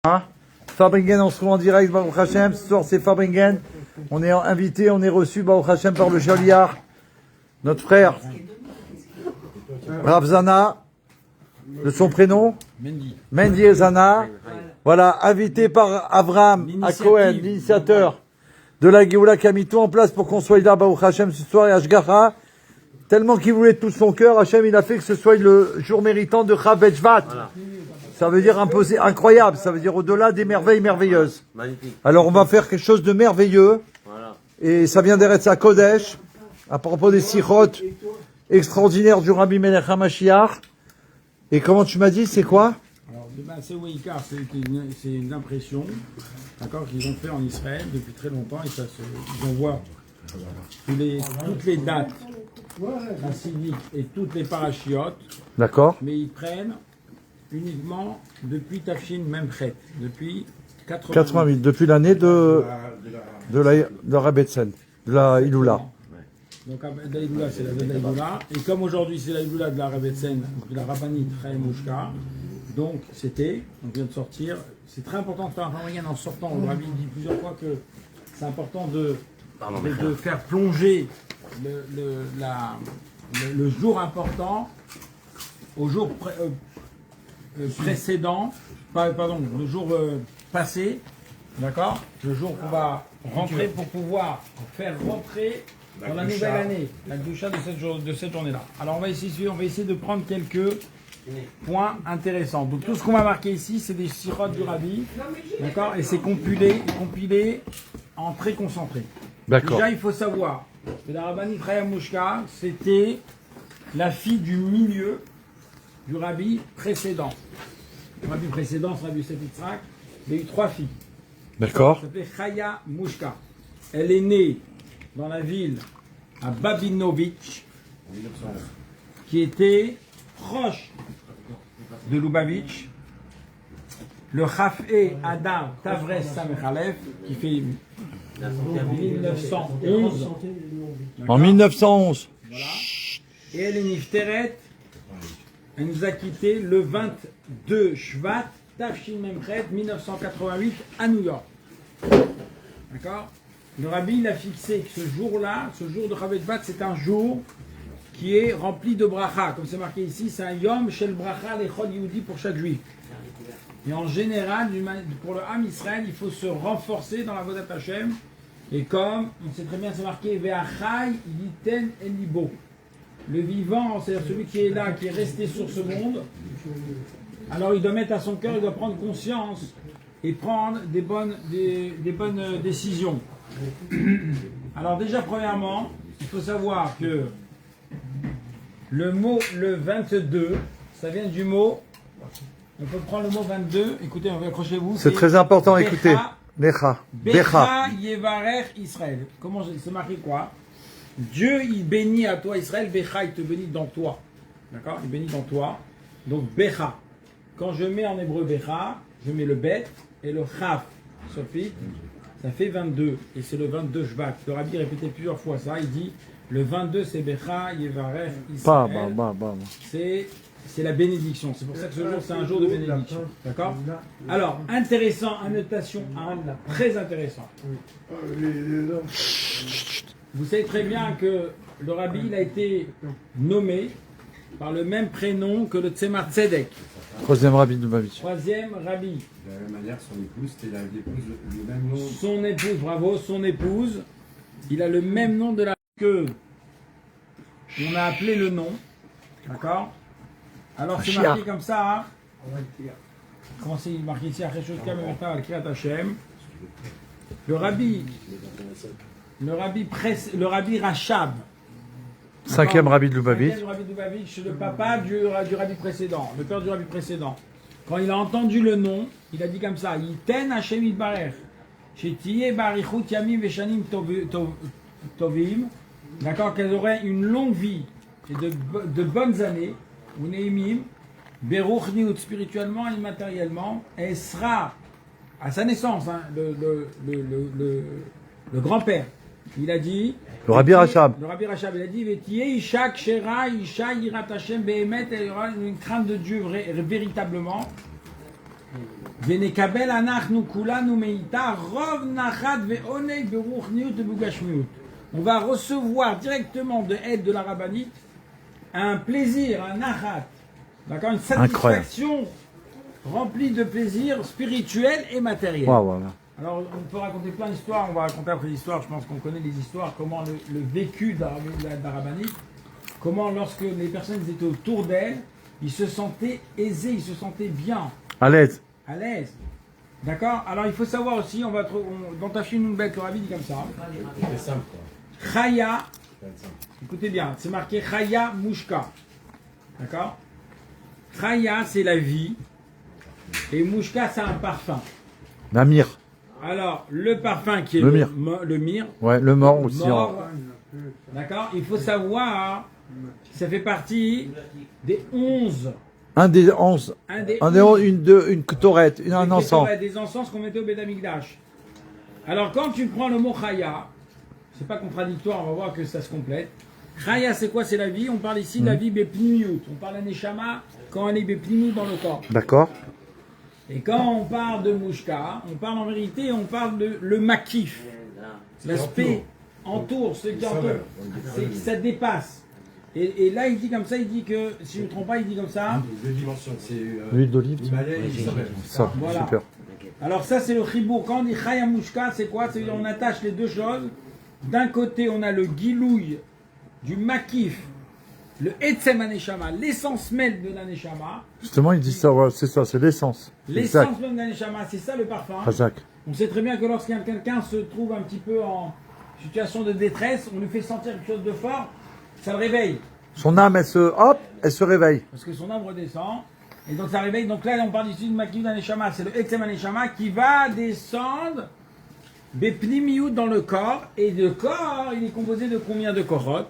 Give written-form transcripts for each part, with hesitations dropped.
Hein, Fabringen, on se trouve en direct, Baruch Hashem. Ce soir, c'est Fabringen. On est invité, on est reçu, Baruch Hashem, par le Shaliach, notre frère, Rav Zana, de son prénom, Mendy Zana. Voilà, invité par Avraham à Cohen, l'initiateur de la Géoula, qui a mis tout en place pour qu'on soit là, Baruch Hashem, ce soir, et Ashgacha. Tellement qu'il voulait de tout son cœur, Hashem, il a fait que ce soit le jour méritant de Chav Shvat. Ça veut dire imposé, incroyable, ça veut dire au-delà des merveilles merveilleuses. Magnifique. Alors on va faire quelque chose de merveilleux, Voilà. et ça vient d'Eretz HaKodesh, à propos des sichot extraordinaires du Rabbi Melech HaMashiach. Et comment tu m'as dit, c'est quoi? Alors, c'est Weikar, c'est une impression, d'accord, qu'ils ont fait en Israël depuis très longtemps, et ça ils envoient toutes les dates chassidiques et toutes les parachiotes, D'accord. mais ils prennent uniquement depuis Tafshin Memchet, depuis 88, depuis l'année de la Rebbetzin, de la Iloula. Donc la Iloula, c'est la de la Iloula, et comme aujourd'hui c'est la Iloula de la Rebbetzin, de la Rabbanit Chaim Mushka, donc on vient de sortir. C'est très important de faire un Fabringen en sortant. Le Rabbi dit plusieurs fois que c'est important de faire plonger le jour important au jour précédent, le jour passé, d'accord, le jour qu'on va rentrer pour pouvoir faire rentrer dans la nouvelle année, la doucha de cette journée-là. Alors on va essayer de prendre quelques points intéressants. Donc tout ce qu'on va marquer ici, c'est des sirots du Rabbi, d'accord, et c'est compilé en très concentré. D'accord. Déjà, il faut savoir que la Rabbanit Chaim Mushka, c'était la fille du milieu du Rabbi précédent. Le Rabbi précédent, c'est Rabbi Yitzhak, il a eu 3 filles. D'accord. Elle s'appelait Chaya Mushka. Elle est née dans la ville à Babinovitch, qui était proche de Lubavitch. Le Chafé Adar Tavres Samechalef, qui fait 1911. En 1911. Voilà. Et elle est Nifteret. Elle nous a quittés le 22 Shvat, Tafshin Memchet, 1988, à New York. D'accord? Le Rabbi, il a fixé que ce jour-là, ce jour de Chav Shvat, c'est un jour qui est rempli de bracha. Comme c'est marqué ici, c'est un Yom Shel Bracha Lechol Yehudi pour chaque juif. Et en général, pour le Ham Israël, il faut se renforcer dans la Vodat Hashem. Et comme, on sait très bien, c'est marqué Ve'achai Yiten Elibo. Le vivant, c'est-à-dire celui qui est là, qui est resté sur ce monde, alors il doit mettre à son cœur, il doit prendre conscience et prendre des bonnes décisions. Alors déjà, premièrement, il faut savoir que le mot, le 22, ça vient du mot, on peut prendre le mot 22, écoutez, accrochez-vous. C'est très important, écoutez. Becha. Becha Yevarech Israël. Comment c'est marqué quoi? Dieu, il bénit à toi, Israël. Becha, il te bénit dans toi. D'accord? Il bénit dans toi. Donc, Becha. Quand je mets en hébreu Becha, je mets le Bet et le Chaf. Sophie, ça fait 22. Et c'est le 22 Shvat. Le Rabbi répétait plusieurs fois ça. Il dit, le 22, c'est Becha, Yevarech, Israël. C'est la bénédiction. C'est pour ça que ce jour, c'est un jour de bénédiction. D'accord? Alors, intéressant, annotation 1, très intéressant. Vous savez très bien que le Rabbi, il a été nommé par le même prénom que le Tzemar Tzedek. Troisième Rabbi de Lubavitch. Troisième Rabbi. De la même manière, son épouse, c'était l'épouse, le même nom. Son épouse, bravo, son épouse, il a le même nom de la que on a appelé le nom. D'accord? Alors c'est marqué comme ça. Hein? Comment c'est marqué ici? Le Rabbi Rachab. Cinquième Rabbi de Lubavitch. Cinquième Rabbi de Lubavitch, le papa du Rabbi précédent, le père du Rabbi précédent. Quand il a entendu le nom, il a dit comme ça: Yiten Hashem Yitbarech, Shetiye Barichut Yamim Veshanim Tovim. D'accord, qu'elle aurait une longue vie et de bonnes années. Uneimim, Beruch Niout, spirituellement et matériellement, et sera à sa naissance, hein, le grand-père. Il a dit, le Rabbi Rachab. Le Rabbi Rachab, il a dit, Vetiye Isha Kshera, Isha Yirat Hashem Behemet, il y aura une crainte de Dieu véritablement. Venekabel anachnu kulanu meita rov nachat ve'oneg beruchniut bugashmiut. On va recevoir directement de aide de la rabbinite un plaisir, un nachat, d'accord, une satisfaction remplie de plaisir spirituel et matériel. Alors, on peut raconter plein d'histoires, on va raconter après l'histoire, je pense qu'on connaît les histoires, comment le vécu de la rabbinite, comment lorsque les personnes étaient autour d'elle, ils se sentaient aisés, ils se sentaient bien. À l'aise. À l'aise. D'accord. Alors, il faut savoir aussi, dans Tafshin Nunbet, le rabbi dit comme ça. C'est simple, quoi. Chaya, écoutez bien, c'est marqué Chaya Mushka. D'accord. Chaya, c'est la vie, et Mushka, c'est un parfum. La myrrhe. Alors, le parfum qui est le myrrhe. Le myrrhe. Ouais, le mort aussi. D'accord. Il faut savoir, ça fait partie des 11. Un des 11. Une torette, un encens. Des encens qu'on mettait au Beth Amikdash. Alors, quand tu prends le mot Chaya, c'est pas contradictoire, on va voir que ça se complète. Chaya, c'est quoi? C'est la vie. On parle ici de la vie Bepnimiut. On parle d'Aneshama quand elle est Bepnimiut dans le corps. D'accord. Et quand on parle de Mushka, on parle en vérité, on parle de le makif. L'aspect entoure, ce qui entoure. Ça dépasse. Et là, il dit comme ça, il dit que, si je ne me trompe pas, il dit comme ça. Deux dimensions, c'est l'huile d'olive. Ça, voilà. Super. Alors ça, c'est le chibour. Quand on dit Chaya Mushka, c'est quoi? C'est on attache les deux choses. D'un côté, on a le gilouille du makif, le etzem aneshama, l'essence même de l'aneshama. Justement, il dit ça, c'est ça, c'est l'essence. L'essence même de l'aneshama, c'est ça le parfum. Hazak. On sait très bien que lorsqu'un quelqu'un se trouve un petit peu en situation de détresse, on lui fait sentir quelque chose de fort, ça le réveille. Son âme, elle se réveille. Parce que son âme redescend, et donc ça réveille. Donc là, on parle ici du makif d'aneshama, c'est le etzem aneshama qui va descendre Bepnimiut dans le corps, et le corps, il est composé de combien de koroth?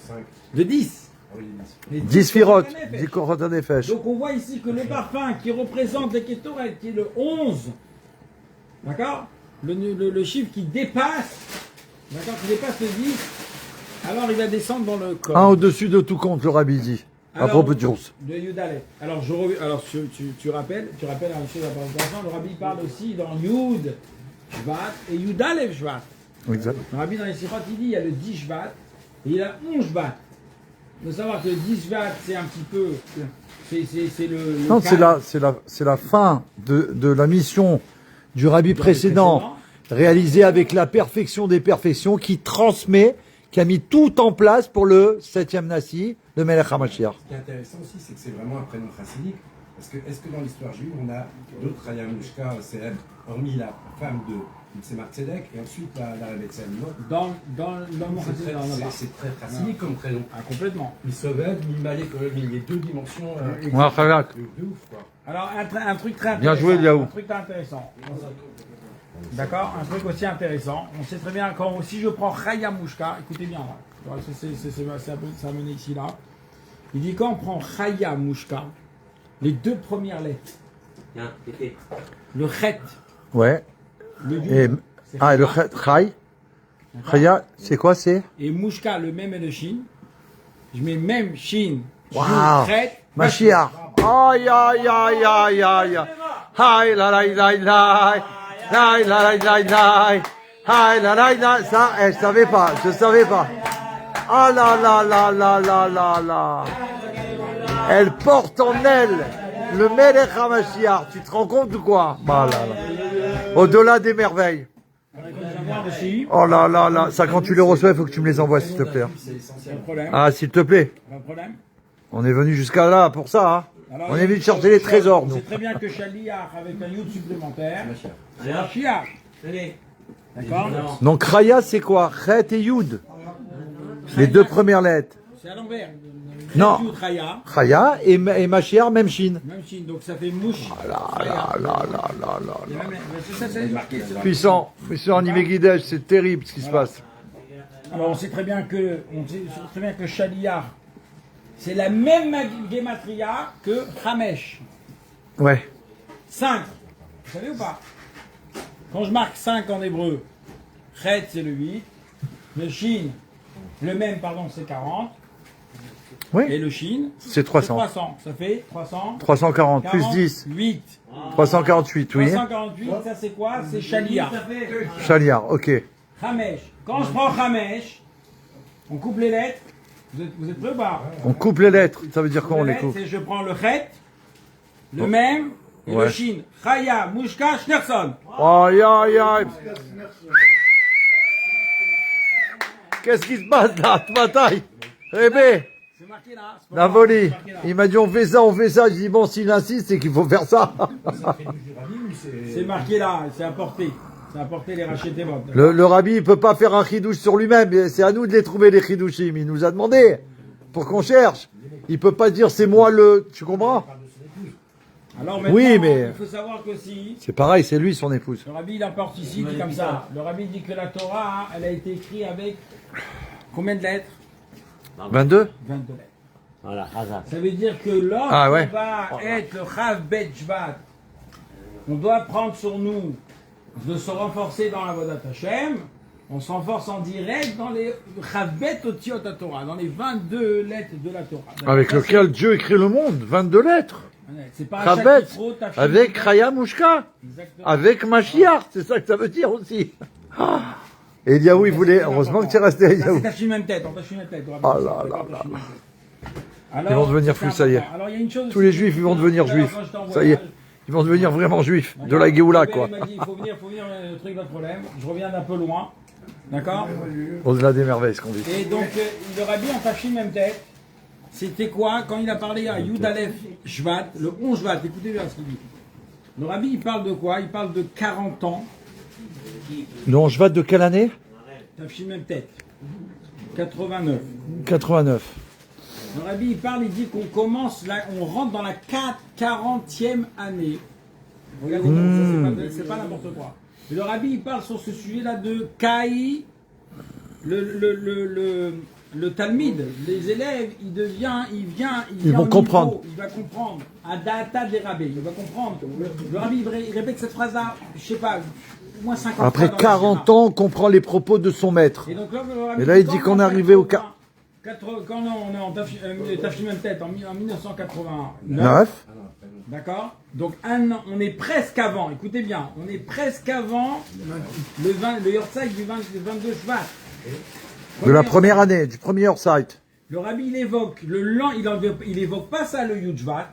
5. De 10. Oui, 10 firotes, 10 koroth nefesh. Donc on voit ici que le parfum qui représente les Ketoret, qui est le 11, d'accord, le chiffre qui dépasse, d'accord, qui dépasse le 10, alors il va descendre dans le corps. Un au-dessus de tout compte, le rabbi dit, à propos de Jous. De Yudale. Alors, tu rappelles une chose intéressante, le rabbi parle aussi dans Yud Shvat et Yudalev Shvat. Exact. Le rabbi dans les Sikhot, il dit il y a le 10 Shvat et il y a 11 Shvat. Il faut savoir que le 10 Shvat, c'est un petit peu. C'est le. Non, c'est la fin de la mission du rabbi précédent, réalisée avec la perfection des perfections, qui transmet, qui a mis tout en place pour le 7e Nassi, le Melech HaMashiach. Ce qui est intéressant aussi, c'est que c'est vraiment un prénom chassidique. Parce que, est-ce que dans l'histoire juive, on a d'autres Chaya Mushka célèbres, hormis la femme de Tzemar Tzedek, et ensuite la Rebbe Tzemot? Dans mon c'est très chassidique comme prénom. Ah, complètement. Il sauve, il malait quand même, il y a deux dimensions. Ouais, de ouf, quoi. Alors, un truc très intéressant. Bien joué, Liaou. Un truc très intéressant. D'accord. Un truc aussi intéressant. On sait très bien, si je prends Chaya Mushka, écoutez bien, là. C'est amené ici, là. Il dit, quand on prend Chaya Mushka, les deux premières lettres, le Chet, Ouais. le Et, Yud, et le Chai. Chaya, c'est quoi, c'est? et Mushka, le même et le Shin. Je mets même Shin, Waouh. Chet, Mashiach. Aïe, aïe, aïe, aïe, aïe. Aïe, la, la, la, la. Aïe, la, la, la, la. Aïe, la, la, la. Ça, je savais pas. Ah là là là là là là là. Elle porte en elle le Melech HaMashiach. Tu te rends compte ou quoi? Bah là là. Au-delà des merveilles. Oh là là là. Ça, quand tu les reçois, il faut que tu me les envoies, s'il te plaît. Pas de problème. Ah, s'il te plaît. Pas de problème. On est venu jusqu'à là pour ça, hein. Alors, On est venu chercher les trésors, On nous. sait très bien que Shaliach, avec un Yud supplémentaire, c'est Mashiach. D'accord. Donc Chaya, c'est quoi? Chet et Yud. Les deux premières lettres. C'est à l'envers. Non. Yud Chaya, Chaya et Mashiach, même Shin. même signe, donc ça fait Mouch. Là là là là là là. C'est ça, c'est marqué. c'est marqué. Puissant. Puissant en Imegidesh, c'est terrible ce qui se passe. Alors on sait très bien que, Shaliach, c'est la même gematria que Hamesh. Ouais. 5. Vous savez ou pas? Quand je marque 5 en hébreu, Chet c'est le 8, le Shin, le même, pardon, c'est 40. Oui. Et le Shin, C'est 300. 300. Ça fait 300. 340 plus 10. 8. 348, oui. 348, ça c'est quoi? C'est Chalia. Chaliar, ok. Hamesh. Quand je prends Hamesh, on coupe les lettres. Vous êtes prêts ou pas? On coupe les lettres. Ça veut dire quoi on Les les coupe? lettres, c'est je prends le Chet, le même, et Ouais. le Shin. Chaya, Mushka, Schnerson. Aïe, aïe, aïe. Qu'est-ce qui se passe là? Bataille. Rébé, C'est marqué là. c'est pas la grave, volée. c'est marqué là. Il m'a dit on fait ça, on fait ça. Je dis bon, s'il insiste, c'est qu'il faut faire ça. C'est marqué là, c'est apporté. C'est apporté les rachetés votes. Le rabbi, il peut pas faire un chidouche sur lui-même. C'est à nous de les trouver, les chidouchim. Il nous a demandé pour qu'on cherche. Il peut pas dire c'est moi le... Tu comprends? Alors maintenant, Oui, mais- il faut savoir que si C'est pareil, c'est lui son épouse. le rabbi il apporte ici, dit comme ça. Le rabbi dit que la Torah, hein, elle a été écrite avec combien de lettres? 22? 22 lettres. Voilà, hasard. Ça veut dire que lorsqu'on Ah ouais. va être le Chav Bet Shvat, on doit prendre sur nous de se renforcer dans la Vodat Hashem. On se renforce en direct dans les Chav Bet Otiot Torah, dans les 22 lettres de la Torah. Avec Ça, lequel Dieu écrit le monde. 22 lettres. c'est pas un Chabet. chapitre trop, t'as Avec fini. Chaya Mouchka. Exactement. Avec Mashiach. C'est ça que ça veut dire aussi. Ah. Et Eliaou, il voulait... Heureusement que tu es resté, Ça, Eliaou. c'est Tachim même tête, on Tachim même tête. Ah là là là. Alors, Ils vont devenir c'est fous, ça y est. important. Alors, il y a une chose Tous les aussi, juifs, ils vont devenir tout à l'heure, juifs. quand j'étais en Ça y est. voyage, Ils vont devenir vraiment juifs. De la D'accord. Géoula, Le quoi. père, il m'a dit, il faut venir, le truc, pas de problème. Je reviens d'un peu loin. D'accord? Au-delà des merveilles, ce qu'on dit. Et donc, le rabbi en Tachim même tête, c'était quoi? Quand il a parlé à Yud Aleph Shvat, le 11 Shvat, écoutez bien ce qu'il dit. Le rabbi, il parle de quoi? Il parle de 40 ans, Non, je vais de quelle année? Tachim même tête. 89. 89. Le rabbi, il parle, il dit qu'on commence, là, on rentre dans la 40e année. Regardez, donc, ça, c'est pas n'importe quoi. Et le rabbi, il parle sur ce sujet-là de Kaï, le Talmud, les élèves, il vient vont au comprendre. niveau, il va comprendre. Adata des rabbis, il va comprendre. Le rabbi, il répète cette phrase-là, je sais pas, au moins 50 Après fois dans la 40 Shema. ans, on comprend les propos de son maître. Et donc là, le rabbi Et là, il quand dit on qu'on est en arrivé au 80, quand on est en Tafshim Tête en 1989, 9. d'accord? Donc on est presque avant, écoutez bien, on est presque avant le Yortzeit du 22 Shvat. De la première année, du premier Orsite. Le rabbi il évoque il évoque pas ça le Yud Shvat.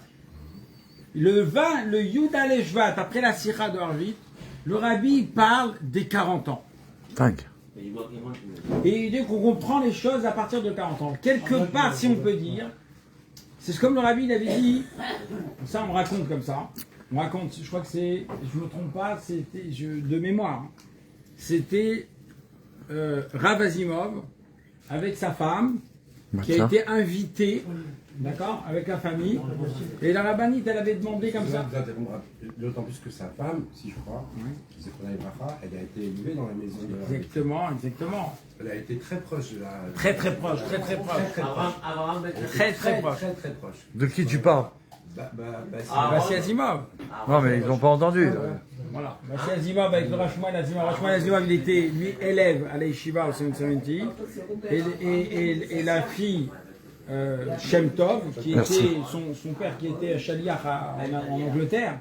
Le Yud Ale Shvat, après la Sira de Harvit, le rabbi il parle des 40 ans. 5. Et il dit qu'on comprend les choses à partir de 40 ans. Quelque part, si on peut dire, c'est comme le rabbi il avait dit, ça on raconte comme ça, on raconte, je crois que c'est, je ne me trompe pas, c'était de mémoire, c'était Rav Asimov avec sa femme qui a été invitée, d'accord, avec la famille, et la rabbinite elle avait demandé comme ça. D'autant plus que sa femme, si je crois, c'est Konaï Bracha, elle a été élevée dans la maison de la... Exactement. Elle a été très proche de la... Très proche. Très proche. Très proche. De qui tu parles? Bassi Asimov. Non, mais ils n'ont pas entendu. Voilà. Bassi Asimov avec le Rachman Asimov. Rachman Asimov, il était, lui, élève à l'Yeshiva au 770. Et la fille, Shem Tov, qui était son père qui était Shaliach en Angleterre.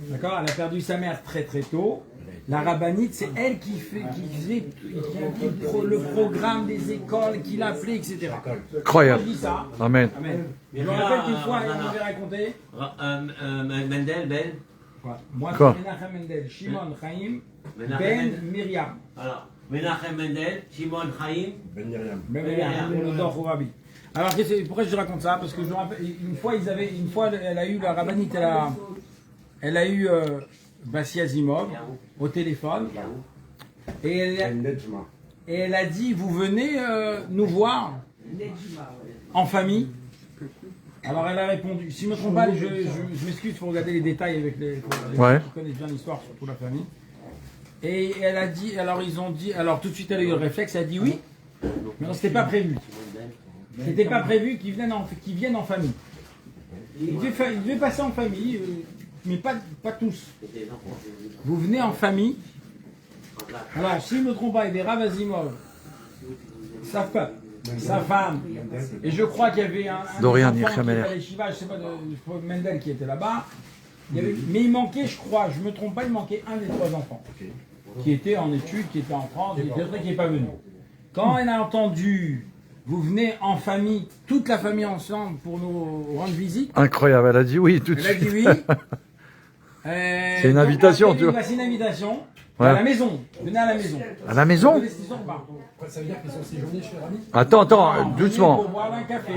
D'accord? Elle a perdu sa mère très tôt. La rabbinite, c'est elle qui faisait le programme des écoles, qui l'appelait, etc. Incroyable. Je dis ça. Amen. Amen. Je me rappelle qu'une fois, elle m'avait raconté. Mendel, Ben. Moi, Quoi? c'est Menachem Mendel, Shimon Chaim, Ben Miriam. Alors, Menachem Mendel, Shimon Chaim. Ben Miriam. Ben Miriam, le Dor Rabbi. Alors, pourquoi je raconte ça? Parce que je me rappelle, une fois, elle a eu la rabbinite, elle a eu Bassi Asimov au téléphone. Et elle a dit, vous venez nous voir en famille? Alors elle a répondu, si je ne me trompe pas, je m'excuse, il faut regarder les détails avec les gens qui connaissent bien l'histoire, surtout la famille. Et elle a dit, alors tout de suite elle a eu le réflexe, elle a dit oui, mais non, c'était pas prévu. C'était pas prévu qu'ils viennent en famille. Ils devaient passer en famille, mais pas tous. Vous venez en famille. Alors si je ne me trompe pas, il y a des Rav Asimov, ils savent pas. sa femme. Et je crois qu'il y avait un Dorian des enfants qui Hirschmeller. était à l'Yeshiva, je sais pas, Mendel qui était là-bas. Mais il manquait, je crois, je me trompe pas, il manquait un des 3 enfants. Qui était en études, qui était en France, qui n'est pas venu. Quand elle a entendu, vous venez en famille, toute la famille ensemble pour nous rendre visite, Incroyable, elle a dit oui tout de elle a suite. dit oui. C'est une invitation, tu vois. C'est une invitation. Ouais. À la maison. Venez à la maison. À la maison? Vous connaissez ou pas? Ça veut dire qu'ils sont séjournés chez Rami? Attends, Non, doucement. venez pour boire un café,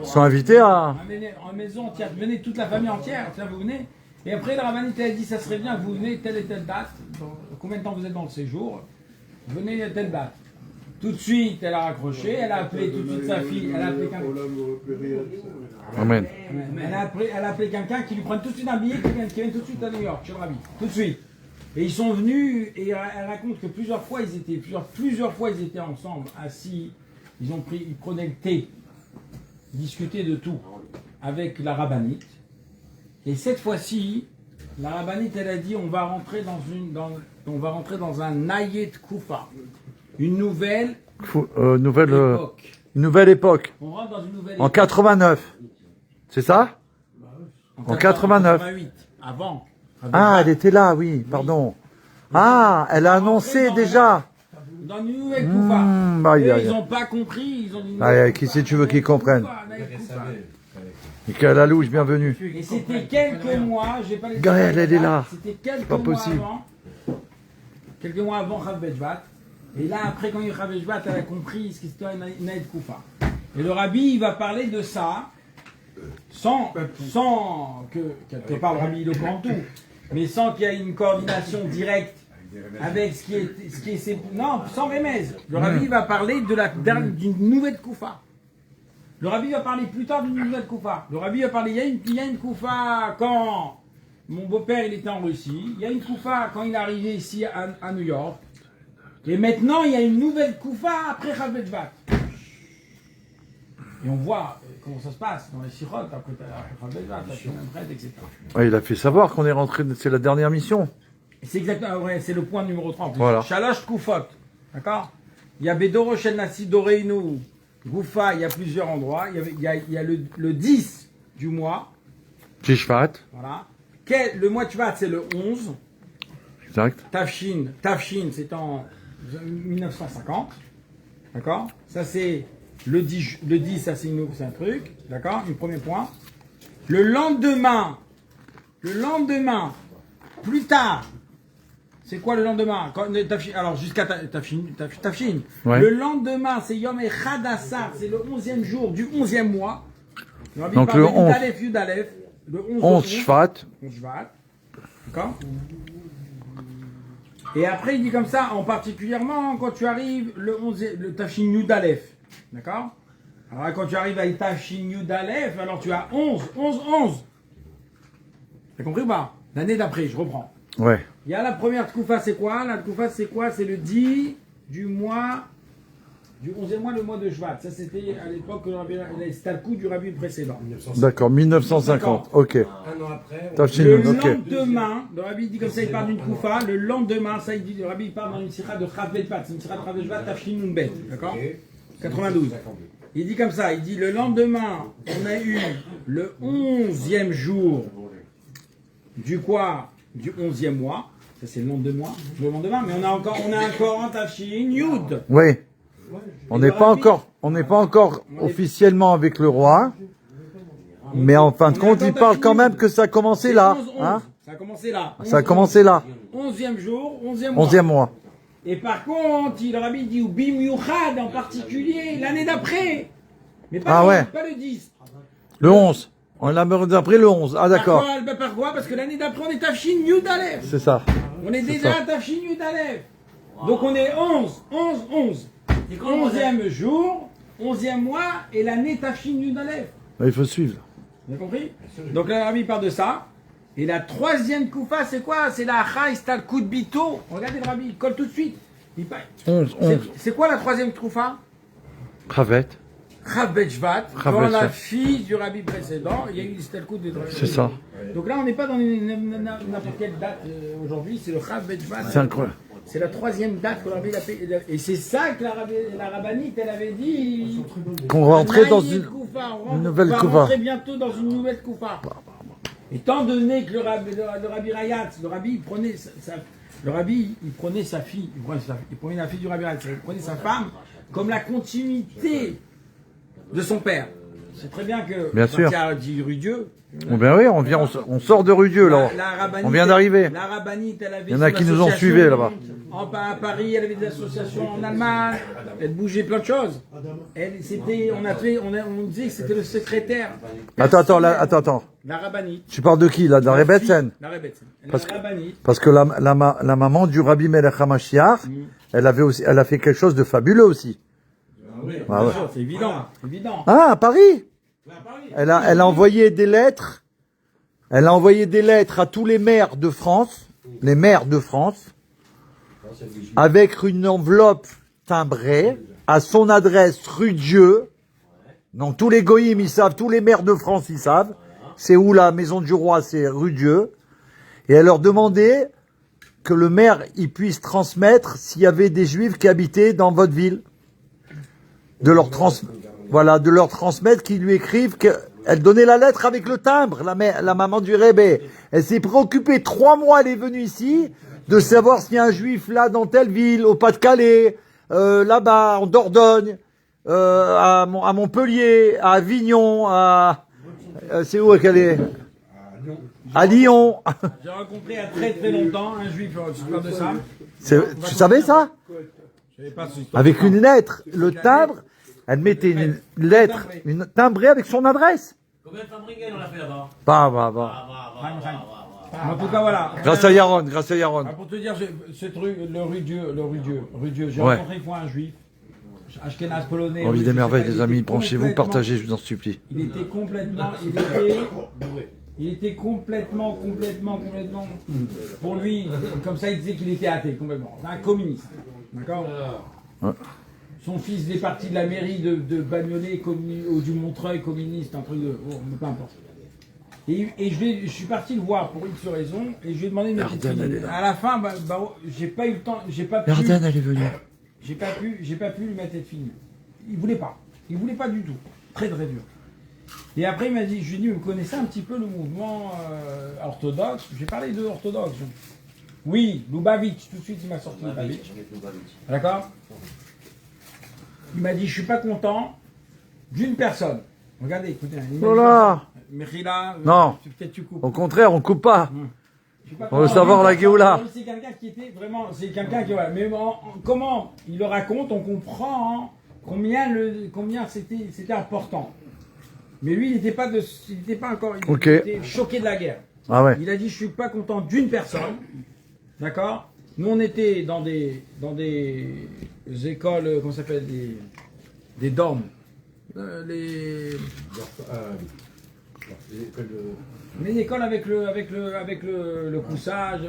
Ils sont invités à... en maison entière. Venez toute la famille entière. Tiens, vous venez. Et après, la rabbinite a dit, ça serait bien que vous venez telle et telle date. Combien de temps vous êtes dans le séjour? Venez à telle date. Tout de suite, elle a raccroché. Elle a appelé tout de suite sa fille. Elle a appelé quelqu'un. Amen. Elle a appelé quelqu'un qui lui prenne tout de suite un billet, qui vienne tout de suite à New York, chez le rabbi. Tout de suite. Et ils sont venus, et elle raconte que plusieurs fois ils étaient ensemble, assis, ils prenaient le thé, ils discutaient de tout avec la rabbinite. Et cette fois-ci, la rabbinite, elle a dit, on va rentrer dans un Nayet Koufa, une nouvelle époque. Une nouvelle époque. On rentre dans une nouvelle En époque. 89. C'est ça? En 89. 88, avant. Ah, elle était là, oui, pardon. Ah, elle a annoncé déjà. Dans une nouvelle Koufa. Aïe, Et aïe, ils aïe. n'ont pas compris. Ils ont dit, Aïe, qui si tu veux qu'ils comprennent. Michael Alouche, bienvenue. Et c'était quelques mois, j'ai pas les Gaëlle, elle est là. C'était quelques Pas mois possible. avant. Quelques mois avant Chav Beshvat. Et là, après, quand il y a eu Chav Beshvat, elle a compris ce qui c'était une Naïd Koufa. Et le rabbi, il va parler de ça, sans que, quelque part, le rabbi, il le comprend tout, mais sans qu'il y ait une coordination directe avec ce qui est non, sans remez. Le rabbi va parler d'une nouvelle Koufa. Le rabbi va parler plus tard d'une nouvelle Koufa. Le rabbi va parler, il y a une Koufa quand mon beau-père il était en Russie, il y a une Koufa quand il est arrivé ici à New York, et maintenant il y a une nouvelle Koufa après Chav Beshvat. Et on voit comment ça se passe dans les sirotes après Chav Beshvat, etc. Ouais, il a fait savoir qu'on est rentré, c'est la dernière mission. Et c'est exactement, ouais, c'est le point numéro 3 en plus. Voilà. Shalosh Koufot, d'accord? Il y a Bedoro Shel Nassi Doreinu, Goufa, il y a plusieurs endroits. Il y a le 10 du mois, Tishvat. voilà. Le mois de Shvat, c'est le 11. Exact. Tafshin, c'est en 1950. D'accord? Ça, c'est le 10, ça, c'est un truc. D'accord? Le premier point. Le lendemain, plus tard, c'est quoi le lendemain? Alors, jusqu'à Tafshin. Ouais. Le lendemain, c'est Yom Echad Asar, c'est le 11e jour du 11e mois. Donc, le 11. Yudalef, le 11 Shvat. 11 Shvat. D'accord? Et après, il dit comme ça, en particulièrement quand tu arrives le Tafshin Yudalef. D'accord? Alors là, quand tu arrives à Tafshin Yudalef, alors tu as 11. T'as compris ou pas? L'année d'après, je reprends. Ouais. Il y a la première Tkoufa, c'est quoi? La Tkoufa, c'est quoi? C'est le 10 du mois, du 11e mois, le mois de Shvat. Ça, c'était à l'époque, c'était le coup du rabbi précédent. D'accord, 1950. Ok. Un an après, Tafshin, Le ok. lendemain, le rabbi dit comme ça, il parle d'une Tkoufa. Le lendemain, ça, il dit, le rabbi il parle dans une sikha de Chav Beshvat. C'est une sikha de Chav Beshvat, Tafshin Nun Bet. D'accord? 92. Il dit comme ça, il dit le lendemain, on a eu le 11e jour du 11e mois. Ça c'est le lendemain, mais on a encore en Tafshin Yud. Oui. On n'est pas encore officiellement avec le roi. Mais en fin de compte, il parle quand même que ça a commencé là. Hein? Ça a commencé là. Ça a commencé là. 11e jour, 11e mois. 11e mois. Et par contre, le rabbi dit, ou Bim Yuchad en particulier, l'année d'après. Mais pas, pas le 10. Le 11. On l'a d'après le 11. Ah d'accord. Par quoi? Parce que l'année d'après, on est Tafshin Yud Aleph. C'est ça. On est déjà à Tafshin Yud Aleph. Donc on est 11. 11e jour, 11e mois, et l'année Tafshin Yud Aleph. Il faut suivre. Vous avez compris? Donc là, le rabbi parle de ça. Et la troisième koufa, c'est quoi? C'est la Haïstal Koud Bito. Regardez le rabbi, il colle tout de suite. 11. C'est quoi la troisième koufa? Chavet. Chav Beshvat, Chav quand la Beshvat. fille du rabbi précédent, il y a eu l'Istal Koud des C'est ça. Donc là, on n'est pas dans n'importe quelle date aujourd'hui, c'est le Chav Beshvat. C'est incroyable. C'est la troisième date que le rabbi l'a fait. Et c'est ça que la rabbinite, elle avait dit. Qu'on rentrait dans Naïe une Koufa, nouvelle on va Koufa. rentrer bientôt dans une nouvelle Koufa. Étant donné que le rabbi Rayat, le rabbi, il prenait sa fille, il prenait la fille du rabbi Rayat, il prenait sa femme comme la continuité de son père. C'est très bien que Bien sûr. quand il a dit rue Dieu. Oh, ben oui, on sort de rue Dieu, là. On vient d'arriver. La rabbinite, elle avait Il y en a son qui nous ont association suivis là-bas. À Paris, elle avait des associations en Allemagne, elle bougeait plein de choses. On disait que c'était le secrétaire. Attends. La rabbinite. Tu parles de qui, là? De la Rebbetzen? La Rebbetzen. Parce La rabbinite. Parce que la maman du Rabbi Melech HaMashiach, elle a fait quelque chose de fabuleux aussi. Ah, ouais. C'est évident. Ah, à Paris? Elle a envoyé des lettres. Elle a envoyé des lettres à tous les maires de France, avec une enveloppe timbrée à son adresse rue Dieu. Donc tous les goïms ils savent, tous les maires de France ils savent. C'est où la maison du roi, c'est rue Dieu. Et elle leur demandait que le maire il puisse transmettre s'il y avait des juifs qui habitaient dans votre ville. De leur transmettre, qu'ils lui écrivent qu'elle donnait la lettre avec le timbre, la maman du Rebbe. Elle s'est préoccupée 3 mois, elle est venue ici, de savoir s'il y a un juif là dans telle ville, au Pas-de-Calais, là-bas, en Dordogne, à Montpellier, à Avignon, c'est où qu'elle est? À Lyon. J'ai rencontré il y a très très longtemps un juif, je parle de ça. Tu savais ça? Avec une lettre, le timbre, elle mettait une lettre, une timbrée avec son adresse. Combien de fabriqués on a fait là-bas? En tout cas, voilà. Grâce à Yaron. Pour te dire, cette rue Dieu, j'ai Ouais. rencontré une fois un juif, Ashkenaz polonais. Envie des merveilles, les amis, Il était branchez-vous, complètement- partagez, je vous en supplie. Il était complètement. Pour lui, comme ça, il disait qu'il était athée, complètement. Un communiste. D'accord. Ouais. Son fils est parti de la mairie de Bagnolet ou du Montreuil, communiste, un truc de. Oh, mais peu importe. Et je suis parti le voir pour X raison, et je lui ai demandé une petite Arden, elle est fille. là. À la fin, j'ai pas eu le temps, j'ai pas pu. Arden, elle est venue. J'ai pas pu lui mettre cette fille. Il voulait pas du tout. Très très dur. Et après il m'a dit, je lui ai dit, vous connaissez un petit peu le mouvement orthodoxe? J'ai parlé de orthodoxe. Oui, Lubavitch, tout de suite il m'a sorti Lubavitch. D'accord? Il m'a dit, je suis pas content d'une personne. Regardez, écoutez. Voilà. Mechila, Non. peut-être tu coupes. Au contraire, on coupe pas. Je sais pas On veut comment- savoir la Géoula. C'est quelqu'un qui était vraiment, c'est quelqu'un qui, voilà. Mais comment il le raconte, on comprend hein, combien c'était important. Mais lui, il n'était pas encore, il Ok. était choqué de la guerre. Ah ouais. Il a dit, je suis pas content d'une personne, d'accord. Nous, on était dans des écoles, comment ça s'appelle, des dormes, les écoles avec le coussage,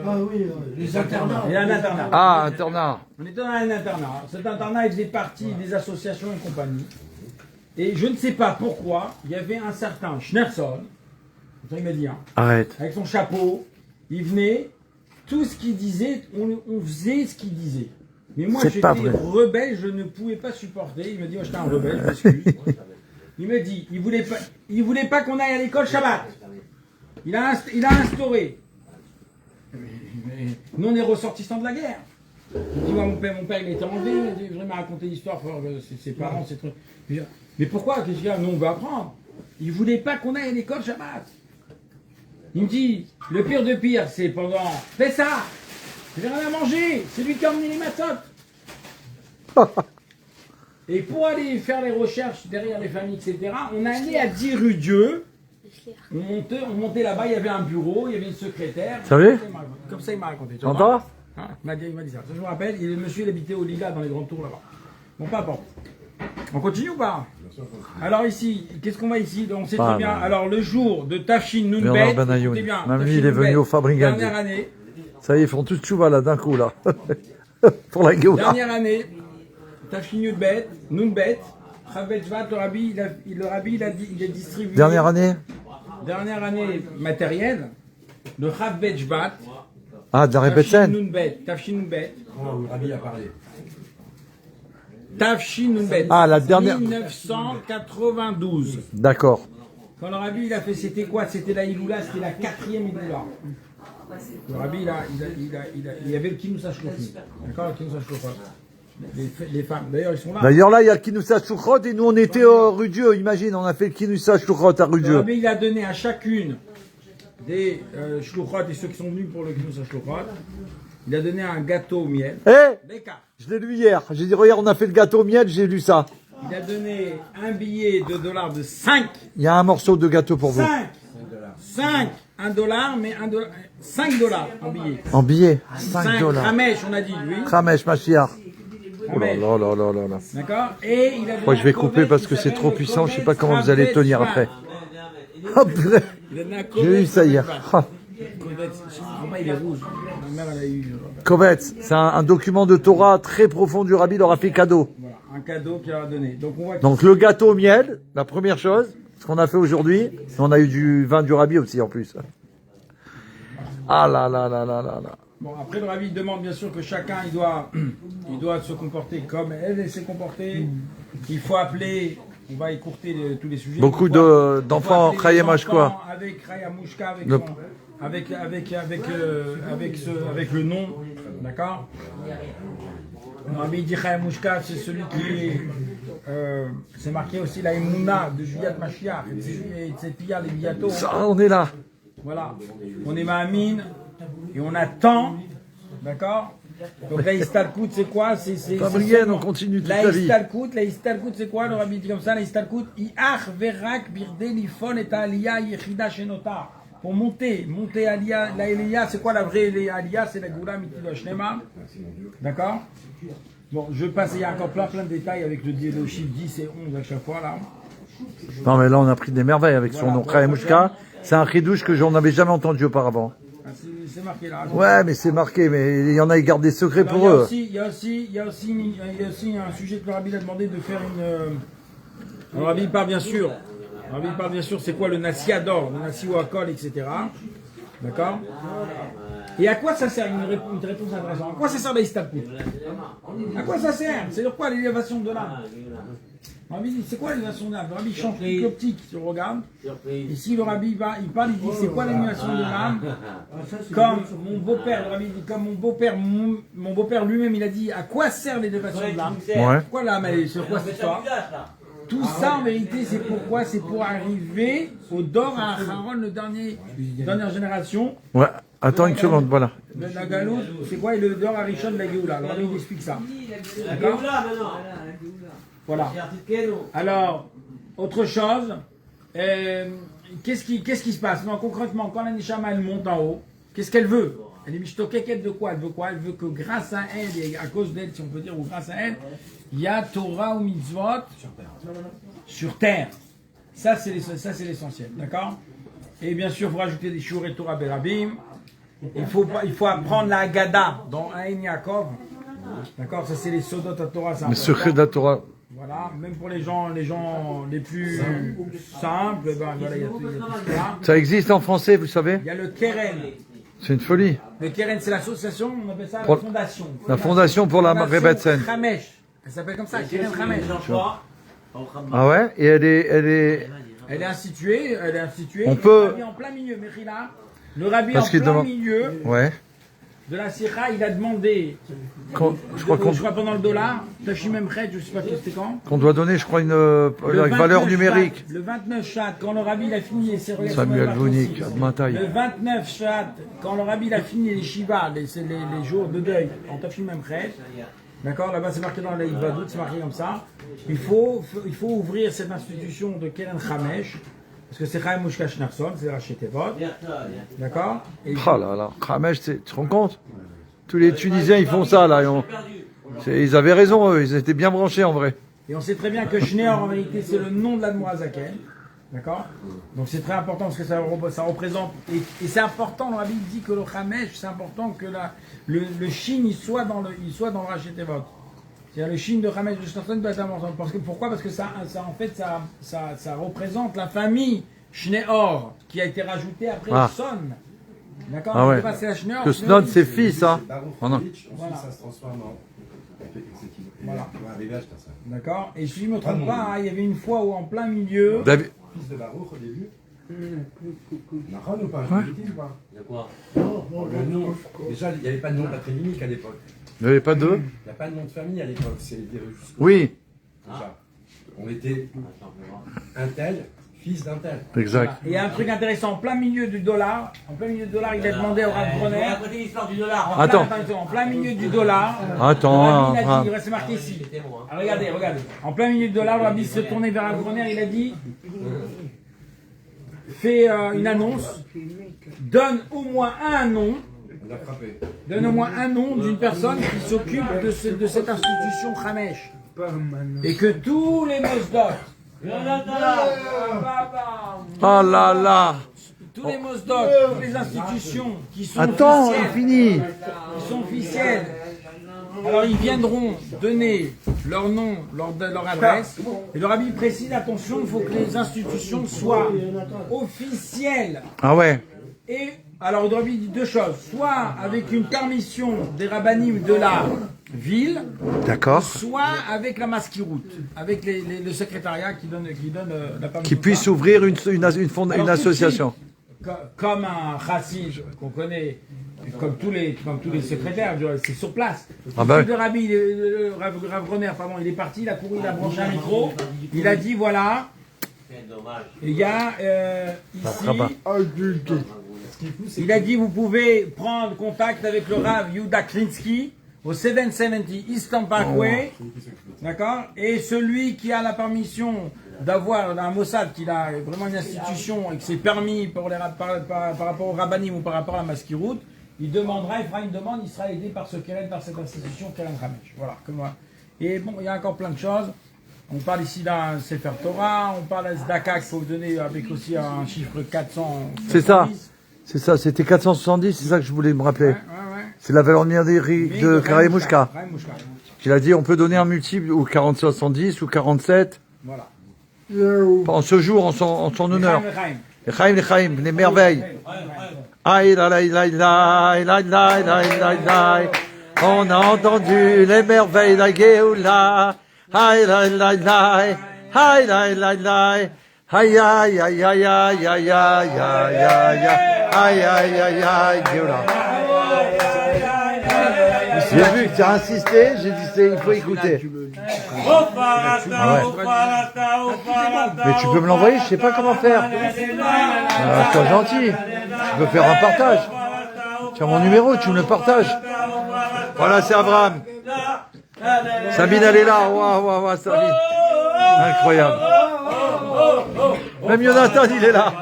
Ah oui, les internats. et un internat. Ah, internat. On était dans un internat. Cet internat, il faisait partie des associations et compagnie. Et je ne sais pas pourquoi, il y avait un certain Schneerson, ça il m'a dit, hein, Arrête. avec son chapeau, il venait, tout ce qu'il disait, on faisait ce qu'il disait. Mais moi, C'est j'étais pas vrai. rebelle, je ne pouvais pas supporter. Il me dit, moi, j'étais un rebelle, je m'excuse. Il me dit, il voulait pas qu'on aille à l'école Shabbat. Il a instauré. Mais nous, on est ressortissants de la guerre. Il dit, moi, mon père, il a été enlevé. Il m'a raconté l'histoire, ses parents, ses trucs. Mais pourquoi? Qu'est-ce qu'il y a? Nous, on veut apprendre. Il voulait pas qu'on aille à l'école Shabbat. Il me dit, le pire de pire, c'est pendant. Fais ça! J'ai rien à manger! C'est lui qui a emmené les matzot! Et pour aller faire les recherches derrière les familles, etc., on allait à 10 rue Dieu. On montait là-bas, il y avait un bureau, il y avait une secrétaire. Sérieux? Comme ça, il m'a raconté. Tu T'entends? vois? Hein, il m'a dit ça. Ça, je me rappelle, le monsieur, il habitait au Lila, dans les grands tours là-bas. Bon, pas importe. On continue ou pas? Alors ici, qu'est-ce qu'on va ici? Donc c'est Ah, très bien. non. Alors le jour de Tafshin Nunbet, Bernard Benayoun. écoutez bien, Même lui, Tafshin il est venu Nunbet, au Fabricandi. Dernière année, Ça y est, ils font tout tchouva là d'un coup là. Pour la Géoula. dernière année, Tafshin Nunbet, Chavbet-Shvat, le rabbi, il a distribué. Dernière année? Dernière année matérielle, le Chavbet-Shvat, Ah, de la Tafshin Rebbetzen. Nunbet. Tafshin Nunbet. Oh, le rabbi a parlé. Tafshin Nunbet. Ah, la dernière. 1992. D'accord. Quand le rabbi il a fait, c'était quoi? C'était la Iloula, c'était la 4e Iloula. Le rabbi, il y avait le Kinoussa Shlochim. D'accord, le Kinoussa Shlochim. Les femmes, d'ailleurs, ils sont là. D'ailleurs, là, il y a le Kinoussa Shluchot et nous, on était au rue Dieu. Imagine, on a fait le Kinoussa Shluchot à rue Le Dieu. rabbi, il a donné à chacune des Shluchot et ceux qui sont venus pour le Kinoussa Shluchot, il a donné un gâteau au miel. Eh, Les quatre. je l'ai lu hier. J'ai dit, regarde, on a fait le gâteau au miel, j'ai lu ça. Il a donné un billet de dollars de 5. Il y a un morceau de gâteau pour vous. 5 $, 1 $, mais 5 $ en billet. En billet, 5 $. Ramesh, on a dit, oui. Ramesh Mashiach. Oh là Ramesh. là là là là là. D'accord. Et il a crois que je vais couper parce que c'est trop puissant, je sais pas comment vous allez tenir après. Oh, purée. J'ai eu ça hier. Ah. Il est rouge. Ma mère, elle a eu. Kovetz, c'est un document de Torah très profond du rabbi, leur a fait cadeau. Voilà, un cadeau qu'il a donné. Donc, on voit Donc le gâteau au miel, la première chose, ce qu'on a fait aujourd'hui, on a eu du vin du rabbi aussi en plus. Ah là là là là là là. Bon, après le rabbi demande bien sûr que chacun il doit se comporter comme elle s'est comportée. Il faut appeler, on va écourter tous les sujets. Beaucoup d'enfants Chayem Ashkoa. Avec Chayamushka, avec le nom, d'accord. Le rabbi dit Chayamushka, c'est celui qui est, c'est marqué aussi la Emouna de Juliat Mashiach et Tsepiya Leviato. Ça, on est là. Voilà, on est Ma'amin et on attend, d'accord. Donc la Istalkout c'est quoi? C'est Fabrienne, on continue toute la vie. La Istalkout c'est quoi? Le rabbi dit comme ça, la Istalkout Iach verak birde lifon et aliyah yechida shenota. Pour monter aliyah, la Elia, c'est quoi la vraie aliyah? C'est la Goula Mitido Shnema, d'accord. Bon, je passe, il y a encore plein de détails avec le chiffre 10 et 11 à chaque fois là. Non mais là on a pris des merveilles avec son nom Chayamushka. C'est un chidouche que j'en avais jamais entendu auparavant. Ah, c'est marqué là. Ouais, mais c'est marqué, mais il y en a qui gardent des secrets pour eux. Il y a aussi un sujet que le rabbi a demandé de faire une. Le rabbi parle bien sûr. Le rabbi parle bien sûr, c'est quoi le Nassi Ador, le Nassi Wakol, etc. D'accord. Et à quoi ça sert une réponse intéressante. À quoi ça sert l'Istalkout? À quoi ça sert? C'est quoi l'élévation de l'âme? Le rabbi dit, c'est quoi l'élévation de l'âme? Le rabbi change toute l'optique, si on regarde. Ici, le rabbi il parle, il dit, c'est quoi l'élévation de l'âme? Comme mon beau-père, le rabbi dit, comme mon beau-père lui-même, il a dit, à quoi sert l'élévation de l'âme? Ouais. Pourquoi l'âme, c'est quoi cette histoire? Tout ça, en vérité, c'est pourquoi? C'est pour arriver au Dor à Acharon, dernière génération. Ouais, attends une seconde, voilà. La Galoute, c'est quoi? Et le Dor à Rishon de la Géoula. Alors, il explique ça. D'accord? Voilà. Alors, autre chose, qu'est-ce qui se passe? Non, concrètement, quand la Neshama elle monte en haut, qu'est-ce qu'elle veut? Elle est mishtokeket de quoi? Elle veut quoi? Elle veut que grâce à elle, et à cause d'elle, si on peut dire, ou grâce à elle, il y a Torah ou mitzvot sur terre. Ça, c'est l'essentiel, d'accord? Et bien sûr, il faut rajouter des Shur et Torah Berabim. Il faut apprendre la Haggadah dans Aïn Yaakov. D'accord? Ça, c'est les Sodot à Torah. Les secrets de la Torah. Voilà, même pour les gens les plus simples, ben, voilà, il y a tout ça. Ça existe en français, vous savez? Il y a le Keren. C'est une folie. Le Keren, c'est l'association, on appelle ça la Pour- fondation. La fondation pour la Rebbetzen. Khamesh. Elle s'appelle comme ça, Keren Khamesh. Ah ouais? Et elle est... Elle est instituée. On et peut- Le rabbi en plein milieu, Mechila. Le rabbi Parce en qu'il plein demande- milieu Ouais. de la Sira, il a demandé, Je crois je crois pendant le dollar, Tachim Emchet, je ne sais pas c'était quand. qu'on doit donner, je crois, une Le valeur 29 numérique. Shvat, le 29 Shvat, quand le rabbi il a fini ses relations Samuel avec Vounik, Marc Admataï. Le 29 Shvat, quand le rabbi il a fini les Shiva, les jours de deuil, en Tachim Emchet, d'accord, là-bas c'est marqué dans la Vadout, c'est marqué comme ça. Il faut ouvrir cette institution de Keren Khamesh, parce que c'est Chaim Mushka Shnarson, c'est Raché Tevot, d'accord. Et Oh là là, Khamesh, tu te rends compte? Tous les Tunisiens, ils font ça, là. Ils avaient raison, eux. Ils étaient bien branchés, en vrai. Et on sait très bien que Schneor, en vérité, c'est le nom de l'Admorazaken. D'accord. Donc c'est très important parce que ça représente. Et c'est important, le rabbi dit que le Khamesh, c'est important que le Shin il soit dans le Rachetevot. C'est-à-dire le Shin de Khamesh de Shtarson doit être important. Pourquoi? Parce que ça représente la famille Schneor qui a été rajoutée après Ah. Son. D'accord. Ah ouais. Pas c'est la Schneor, Que Snod, c'est fils, hein. Baruch Oh non. Hovitch, ensuite Voilà. ça se transforme en exécutif. Voilà. On va arriver à acheter ça. D'accord. Et si je ne me trompe pas, hein, il y avait une fois où en plein milieu. David- Fils de Baruch au début. Nahon ou pas? Je dis bêtise ou pas? De quoi? Le nom. Déjà, il n'y avait pas de nom patronymique à l'époque. Il n'y avait pas deux? Il n'y a pas de nom de famille à l'époque. C'est jusqu'au Oui, déjà. On était Attends, on va voir. un tel, fils d'un tel. exact. Et il y a un truc intéressant, en plein milieu du dollar, il a demandé au Rav On va Groner. raconter l'histoire du dollar. Attends. En plein milieu du dollar. Attends, le rabbi, il a hein. dit, il reste marqué ici. C'était moi. Ah, regardez. En plein milieu du dollar, le rabbi se tournait vers Rav Groner, il a dit fais une annonce, donne au moins un nom. On a frappé. Donne au moins un nom d'une personne qui s'occupe de cette institution Khamesh. Et que tous les Mosdot, Oh là là. tous les Mosdot, toutes les institutions qui sont Attends, il officielles, finit. qui sont officielles, alors ils viendront donner leur nom, leur adresse. Et le rabbi précise, attention, il faut que les institutions soient officielles. Ah ouais. Et alors le rabbi dit deux choses, soit avec une permission des rabbinim de la ville, D'accord. soit avec la maskiroute, avec le secrétariat qui donne la permission. Qui puisse ouvrir une Alors, tout de association. suite, comme un chassid qu'on connaît, comme tous les secrétaires, c'est sur place. Ah bah. Le rabbi, le Rav Groner, pardon, il est parti, il a couru, il a branché un micro, il a dit voilà, C'est dommage. les gars, ici, Ah bah. il a dit vous pouvez prendre contact avec le Rav Yuda Klinsky au 770 Eastern Parkway, d'accord, et celui qui a la permission d'avoir un Mossad, qui a vraiment une institution et que c'est permis pour par rapport au Rabbanim ou par rapport à la Maskiroute, il demandera, il fera une demande, il sera aidé par ce Keren, par cette institution Keren Ramesh. Voilà, comme moi. Et bon, il y a encore plein de choses. On parle ici d'un Sefer Torah, on parle d'un Zdaka qu'il faut donner avec aussi un chiffre 400. C'est ça. C'est ça, c'était 470, c'est ça que je voulais me rappeler. Ouais. C'est la valeur numérique de Karayemushka. Karayemushka. Il a dit on peut donner un multiple ou 40-70 ou 47 Voilà. en ce jour, en son honneur. Lechaim. Les Chaim, les merveilles. Aïe, la, la, la, la, la, la, la, la, la. On a entendu les merveilles, la Géoula. Aïe, la, la, la, aïe, la, la, la. Aïe, aïe, aïe, aïe, aïe, aïe, aïe, aïe, aïe, aïe, aïe, aïe, aïe, Géoula. J'ai vu que tu as insisté, j'ai dit il faut écouter. Mais tu peux me l'envoyer, je sais pas comment faire. Sois gentil. Tu peux faire un partage. Tu as mon numéro, tu me le partages. Voilà, c'est Abraham. Sabine, elle est là. Waouh, Sabine. Incroyable. Même Jonathan, il est là.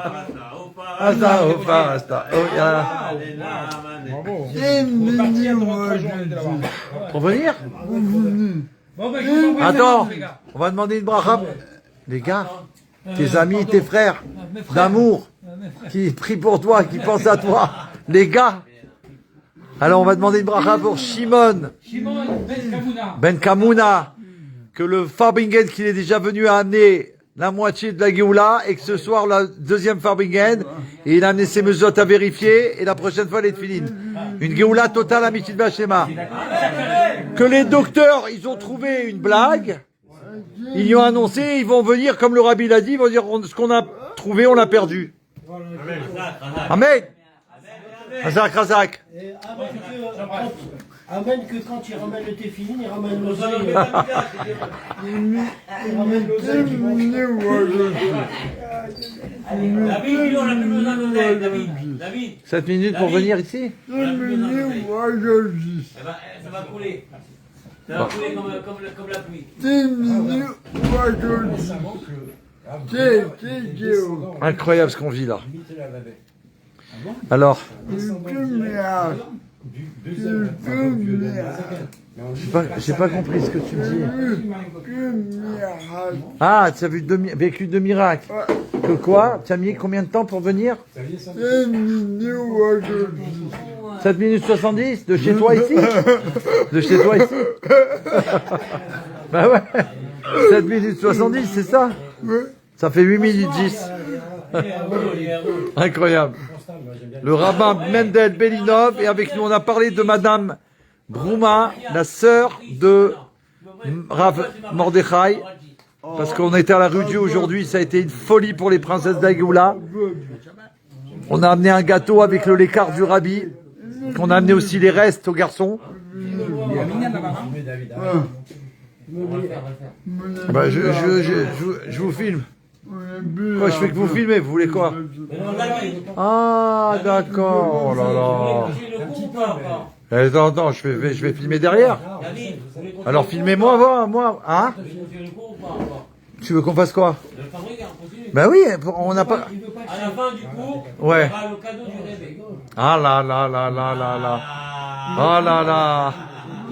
Asta, opa, asta. Oh, ya. Bravo. On va partir dans 3 jours, on était là-bas. Pour venir? Bon, ben, je vous envoie Attends, les gars. on va demander une bracha. Les gars, tes amis, tes frères, d'amour, qui prient pour toi, qui pensent à toi. Les gars. Alors, on va demander une bracha pour Shimon Shimon Ben Kamuna. Ben Kamuna, que le Farbingen qu'il est déjà venu a amené la moitié de la Géoula, et que ce soir, la deuxième Farbingen, et il a amené ses mesures à vérifier, et la prochaine fois, les Tfilines. Une Géoula totale à Mitzvah Shema. Que les docteurs, ils ont trouvé une blague, ils lui ont annoncé, ils vont venir, comme le Rabbi l'a dit, ils vont dire, ce qu'on a trouvé, on l'a perdu. Amen. Razak, Razak. Et Amen que quand il ramène le téfilin, il ramène l'oseille. Il ramène l'oseille qui mange. David, dis-nous, on n'a plus besoin d'oseille, David. 7 minutes pour venir ici? On n'a plus besoin d'oseille. Eh ben, ça va couler. Ça va couler comme la pluie. Incroyable ce qu'on vit là. Alors, j'ai pas compris ce que tu me dis. Ah, tu as vécu 2 miracles. Que quoi? Tu as mis combien de temps pour venir? 7 minutes 70 de chez toi ici? De chez toi ici? Bah ouais. 7 minutes 70, c'est ça? Ça fait 8 minutes 10. Incroyable. le rabbin Mendel Belinov, et avec nous on a parlé de Madame Brouma, la sœur de Rav Mordechai, parce qu'on était à la rue Dieu aujourd'hui, ça a été une folie pour les princesses d'Aïgoula. On a amené un gâteau avec le lécart du rabbi, qu'on a amené aussi les restes aux garçons. Bah, je vous filme. Quoi, je fais que vous filmez, vous voulez quoi? Ah, d'accord, oh là là. Attends, je vais filmer derrière. Alors filmez-moi, moi, hein? Tu veux qu'on fasse quoi? Ben oui, on n'a pas... À la fin du cours, ouais. on aura le cadeau du réveil. Ah là là là là là là. Ah là là.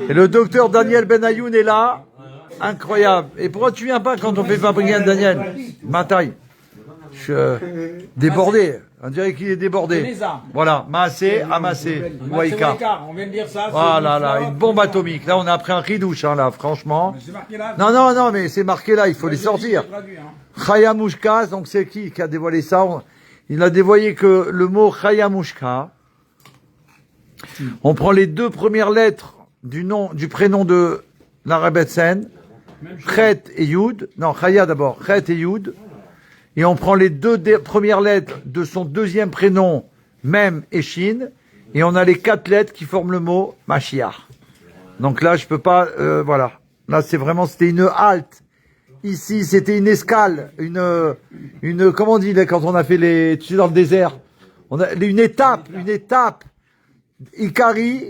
Et le docteur Daniel Benayoun est là. Incroyable. Et pourquoi tu viens pas quand on fait fabriquer Daniel? Ma taille. Je suis débordé. On dirait qu'il est débordé. Voilà. Massé, amassé. Waïka. On vient de dire ça. Ah là là, une bombe atomique. Là, on a pris un ridouche, hein, là, franchement. C'est marqué là. Non, mais c'est marqué là, il faut les sortir. Chaya Mouchka, donc c'est qui a dévoilé ça? Il a dévoilé que le mot Chaya Mouchka, on prend les deux premières lettres du prénom de la Rebbetzin, Chet et Yud. Non, Chaya d'abord, Chet et Yud. Et on prend les deux premières lettres de son deuxième prénom, Mem et Shin. Et on a les 4 lettres qui forment le mot Mashiach. Donc là, je peux pas, voilà. Là, c'était une halte. Ici, c'était une escale, une, comment on dit, là, quand on a fait tu sais, dans le désert. Une étape. Ikari,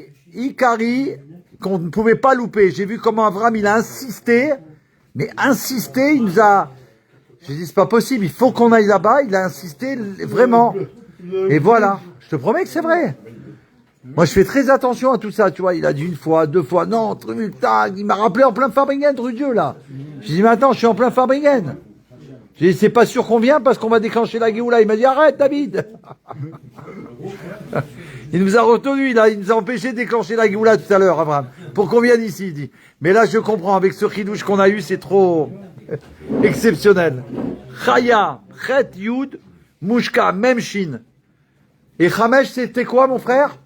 qu'on ne pouvait pas louper. J'ai vu comment Avram, il a insisté, il nous a, j'ai dit, c'est pas possible, il faut qu'on aille là-bas, il a insisté, vraiment. Et voilà. Je te promets que c'est vrai. Moi, je fais très attention à tout ça, tu vois. Il a dit 1 fois, 2 fois, non, il m'a rappelé en plein Farbringen, rue Dieu, là. J'ai dit, mais attends, je suis en plein Farbringen. J'ai dit, c'est pas sûr qu'on vient parce qu'on va déclencher la Géoula. Il m'a dit, arrête, David. Il nous a retenu, il nous a empêché de déclencher la Géoula tout à l'heure, Abraham. Pour qu'on vienne ici, il dit. Mais là, je comprends, avec ce chidouche qu'on a eu, c'est trop exceptionnel. Chaya, Chet, Yud, Mouchka, même Shin. Et Chamesh, c'était quoi, mon frère?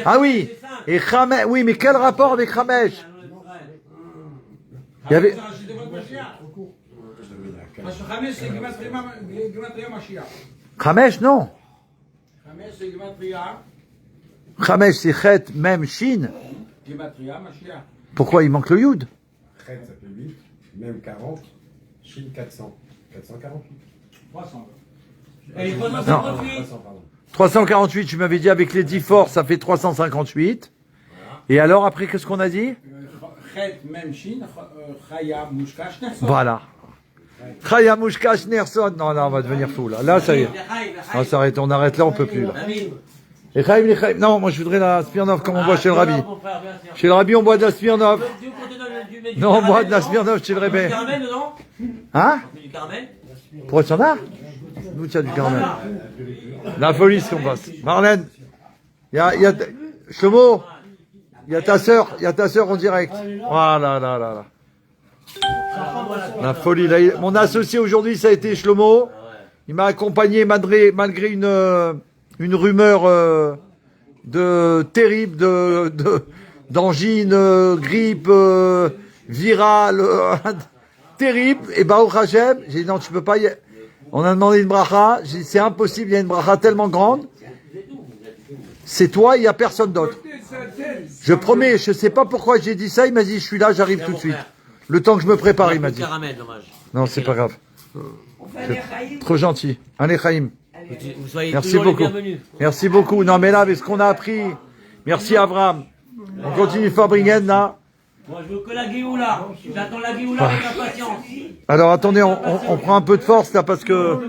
Ah oui, et Chamesh, oui, mais quel rapport avec Chamesh? Il y avait... Chamesh, non. Chamesh, c'est Chet, même Shin. Pourquoi il manque le Yud? Chet, ça fait 8, même 40, Shin 400. 448. 300. Et Non. 300, pardon. 348, tu m'avais dit avec les 10 forces, ça fait 358. Et alors, après, qu'est-ce qu'on a dit? Voilà. Chaya Mouchka Schneerson. Non, on va devenir fou, là. Là, ça y est. Non, ça arrête, on arrête là, on peut plus, là. Et Chaim, les Chaim. Non, moi, je voudrais la Smirnov comme on boit chez le Rabbi. Chez le Rabbi, on boit de la Smirnov. Non, on boit de la Smirnov chez le Rebbe. Du caramel dedans? Hein? Du caramel? Pourquoi tu en as? D'où tu as du caramel? La folie, ce qu'on passe. Marlène, Shlomo, il y a ta sœur en direct. Voilà, là. La folie. Là, mon associé aujourd'hui, ça a été Shlomo. Il m'a accompagné malgré une rumeur terrible d'angine, grippe, virale, terrible. Et Baruch Hashem, j'ai dit non, tu peux pas On a demandé une bracha, j'ai dit c'est impossible, il y a une bracha tellement grande. C'est toi, il n'y a personne d'autre. Je promets, je sais pas pourquoi j'ai dit ça, il m'a dit je suis là, j'arrive tout de suite. Le temps que je me prépare, il m'a dit. Caramel, dommage. Non, c'est pas grave. Trop gentil. Allez, Chaim. Vous soyez Merci toujours les beaucoup. bienvenus. Merci beaucoup. Non, mais là, avec ce qu'on a appris, merci Abraham. On continue Farbringen, là. Moi, je veux que la Géoula. J'attends la Géoula avec impatience. Alors, attendez, on prend un peu de force, là, parce que...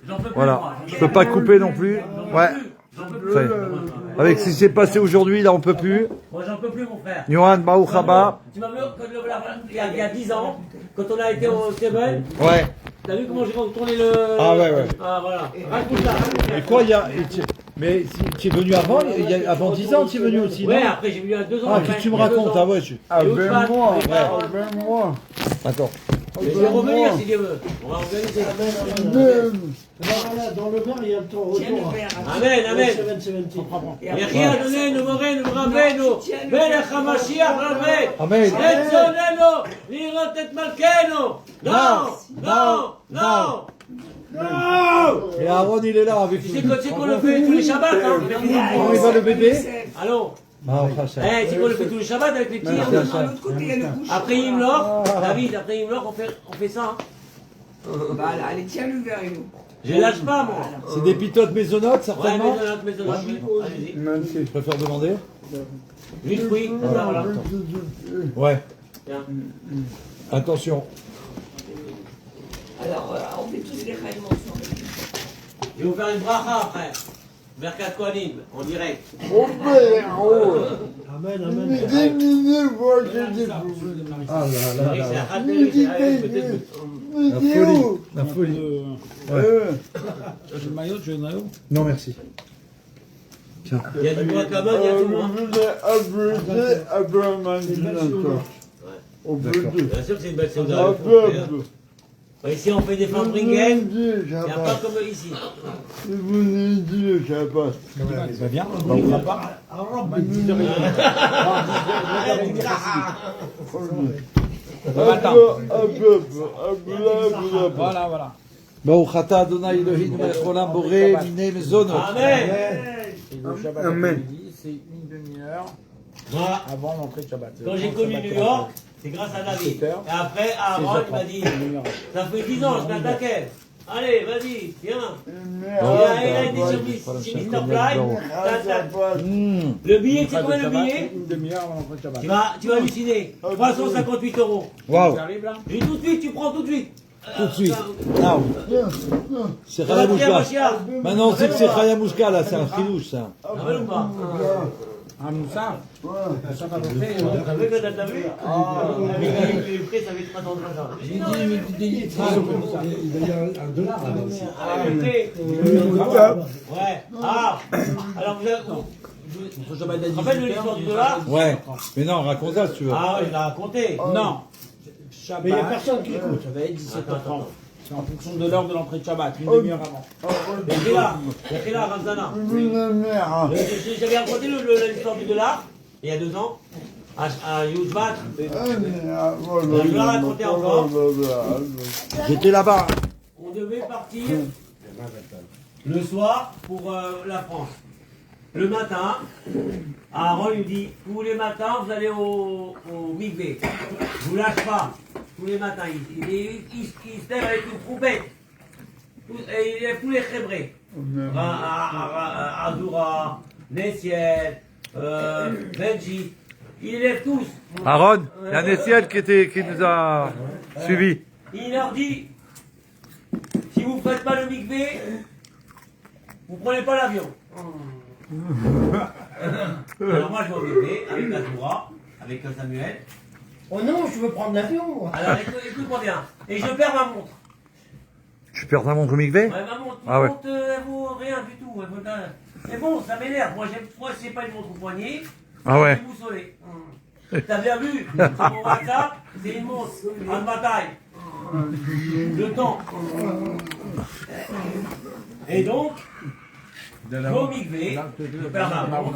J'en peux plus, Voilà. moi. Je peux pas couper non plus. Ouais. Ça y est. Avec ce qui s'est passé aujourd'hui, là, on peut plus. Moi, j'en peux plus, mon frère. Yohan, Baou Chaba. Tu m'as vu il y a 10 ans, quand on a été au Seven, Ouais. t'as vu comment j'ai retourné le... Ah, ouais. Ah, voilà. Raconte ça. Mais quoi, mais tu es venu avant, avant 10 ans, tu es venu aussi, non? Ouais, après, j'ai vu il y a 2 ans. Ah, qu'est-ce que tu me racontes? Ah, ouais, Moi. Attends. Je vais revenir si Dieu veut. On va organiser. Voilà, dans le verre, il y a le temps retour. Amen, amen. 770. יחי אדוננו מורנו ורבנו מלך המשיח רבנו Amen. רצוננו לראות את מלכנו non Et Aaron, il est là avec tu nous. sais qu'on le fait tous les Shabbats hein Comment il va le bébé? allô Baruch Hashem. tu sais qu'on le fait tous les Shabbats avec les petits Merci, hein. Hashem. Après Imlor David après Imlor on fait ça hein. Voilà, allez, tiens le verre, Hugo. Je lâche pas moi C'est des pitotes maisonnotes, ouais certainement. maisonnette allez-y Je préfère demander. juste oui ça voilà Ouais. tiens Attention. Alors, on fait tous les règlements ensemble. je vais vous faire une bracha après Berkat Kohanim en direct Amen, amen. Ah là là là. c'est un Khateri, c'est peut-être La folie. La folie. Ouais. Je le maillot, je le maillot. Non, merci. Tiens. il y a du bois comme il y a tout hein. Bien sûr que c'est une belle sauda. Ici on fait des Fambringen, il n'y a pas comme ici. Ça va bien? Voilà, voilà. Baruch atah Adonai Eloheinu melech haolam boré minei mezonot. Amen. Et le Shabbat après-midi, c'est une demi-heure Moi, avant l'entrée de Shabbat. quand j'ai connu New York, c'est grâce à David. Et après, Aaron il m'a dit, ça fait 10 ans, je m'attaquais. Allez, vas-y, viens. Il a été chez Mr. Fly. Le billet, tu sais combien le billet? Une demi-heure avant l'entrée de Shabbat. Tu vas halluciner. 358 €. Waouh. Tu arrives là? Et tout de suite, tu prends tout de suite. Tout de suite. Now. C'est Chaya Mouchka. Maintenant, c'est que c'est Chaya Mouchka, là, c'est un chidouche, ça. T'as vu ou pas? Un moussard? Ça va monter. T'as vu quand t'as vu? Avec les prix, ça fait 300 $. Il va y avoir $1 là. Avec les prix. Ouais. Ah. Alors vous avez. En fait, l'histoire du dollar. Ouais. Mais non, raconte ça, si tu veux. Ah ouais, il a raconté. Non. Mais il n'y a Shabbat, personne qui écoute. ça va être 17h30. C'est en fonction de l'heure de l'entrée de Shabbat, une demi-heure avant. Il y a là, Ramzana. J'avais raconté l'histoire du dollar, il y a 2 ans, à Yuzbat. Je vais la raconter encore. J'étais là-bas. On devait partir le soir pour la France. Le matin, Aaron lui dit, tous les matins, vous allez au mikvé. Je vous lâche pas. Tous les matins, il se lève avec une trompette. Et il lève tous les chébrés. Azura, Nessiel, Benji. Il les lève tous. Aaron, il y a Nessiel qui nous a suivis. Il leur dit, si vous ne faites pas le mikvé, vous ne prenez pas l'avion. Alors moi je vais au mikvé avec Azura, avec Samuel. Oh non, je veux prendre l'avion, moi. Alors écoute-moi bien. Et je perds ma montre. Tu perds ta montre au mikvé? Ouais, ma montre, Ah ouais. elle vaut rien du tout. Mais bon, ça m'énerve. Moi, c'est pas une montre au poignet. Ah ouais. C'est boussolé. T'as bien vu, sur mon WhatsApp, c'est une montre en bataille. Le temps. Et donc, je vais au mikvé, je perds ma montre.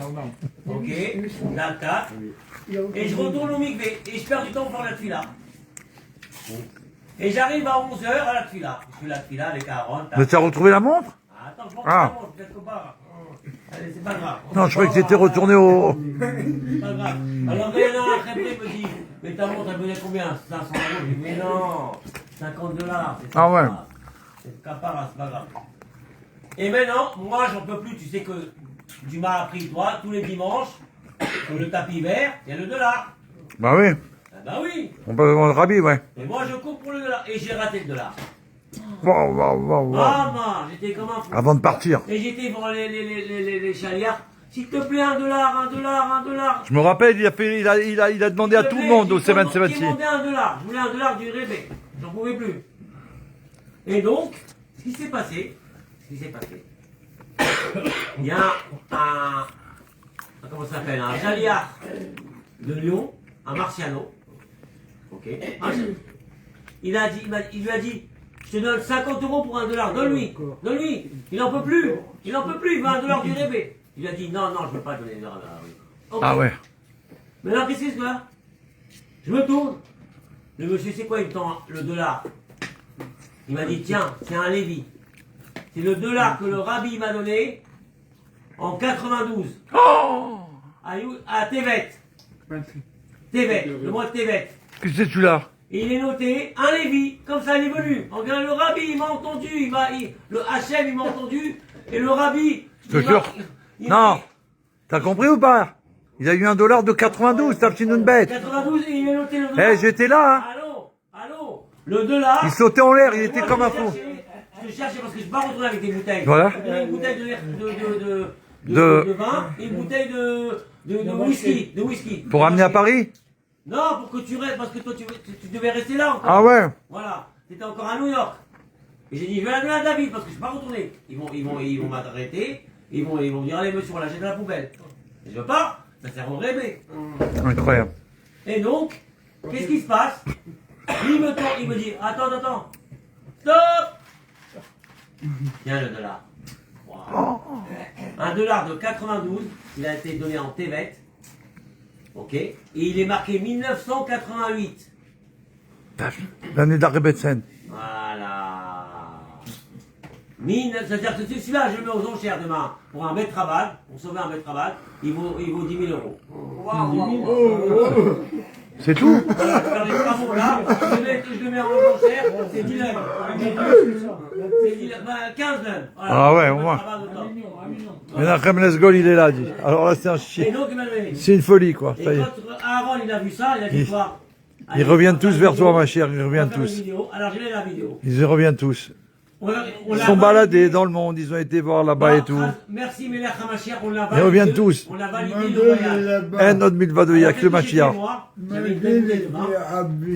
Ok, la 4. Et je retourne au mikvé. Et je perds du temps pour faire la tfila. Et j'arrive à 11h à la tfila. Je fais la tfila avec Aaron. Mais tu as retrouvé la montre? Attends, je m'en Ah. fous, quelque part. Allez, c'est pas grave. Non, je croyais que tu étais retourné au... C'est pas grave. Alors, il y en a un après, il me dit, mais ta montre, elle venait combien? 500 €. Je dis, mais non, 50 $. Ah ouais. C'est capara, c'est pas grave. Et maintenant, moi, j'en peux plus. Tu sais que tu m'as appris, toi, tous les dimanches, sur le tapis vert, il y a le dollar. Bah oui. Ah bah oui. On peut demander Rabbi, ouais. Et moi, je cours pour le dollar. Et j'ai raté le dollar. Wow. Ah, man, j'étais comme un fou. Avant de partir. Et j'étais devant les chaliards. S'il te plaît, $1, $1. Je me rappelle, il a demandé à tout le monde au 770. J'ai demandé $1. Je voulais $1 du rébé. J'en pouvais plus. Et donc, ce qui s'est passé, il y a un comment ça s'appelle, un chaliard de Lyon, un Marciano. Ok. il lui a dit, je te donne 50 € pour $1, donne-lui, donne-lui. Il n'en peut plus, il veut $1 du rébé. Il lui a dit, non, je ne veux pas donner $1. Okay. Ah ouais. Maintenant, qu'est-ce qui se passe? Je me tourne. Le monsieur, c'est quoi? Il me tend le $. Il m'a dit, tiens, c'est un Lévi. C'est le $, que le rabbi m'a donné en 92. Oh, À Tevet. Tevet, le mois de Tevet. qu'est-ce que c'est celui-là? Et il est noté un Lévi, comme ça il est venu. En le rabbi, il m'a entendu, le Hachem, il m'a entendu, et le rabbi. Je te jure. Non. T'as compris ou pas? Il a eu $1 de 92, t'as une bête. 92, et il est noté le $. Eh, j'étais là, hein. Allô, le $. Il sautait en l'air, il Et était moi, comme un je fou. cherchais parce que je ne peux pas retourner avec des bouteilles. Voilà. Je donnais une bouteille de vin et une bouteille de whisky. De whisky. Pour ramener à Paris? Non, pour que tu restes, parce que toi tu devais rester là encore. Ah ouais. Voilà, t'étais encore à New York. Et j'ai dit, je vais la donner à David parce que je ne peux pas retourner. Ils vont m'arrêter, ils vont me dire, allez monsieur, on la jette à la poubelle. Et je veux pas, ça sert au rêver. Incroyable. Et donc, qu'est-ce qui se passe? Il me tend, il me dit, attends, stop. Tiens le $. Wow. Un $, de 92, il a été donné en Tevet. Ok. Et il est marqué 1988. L'année d'Arrebetsen. Voilà. C'est-à-dire que celui-là, je le mets aux enchères demain pour un mètre à balle, pour sauver un mètre à balle, il vaut 10 000 €. C'est tout? Voilà, je perds les travaux là, je le mets en enchères, c'est 10 000 €. C'est 15 000 €. Ah ouais, au moins. Menachem Lesgol, il est là, dit. Alors là, c'est un Et chien. donc, il m'a donné. C'est une folie, quoi. Et Ça y est. quand Aaron il a vu ça, il a dit quoi? Ils reviennent tous vers toi, ma chère, ils reviennent On va faire une tous. vidéo. Alors, je mets la vidéo. Ils y reviennent tous. On Ils l'a sont validé. baladés dans le monde, ils ont été voir là-bas et tout. Merci Melech HaMashiach, on l'a Ils reviennent validé. tous. On a validé le voyage. Un autre milva de Yak, le Machia. J'avais une belle bouteille de vin.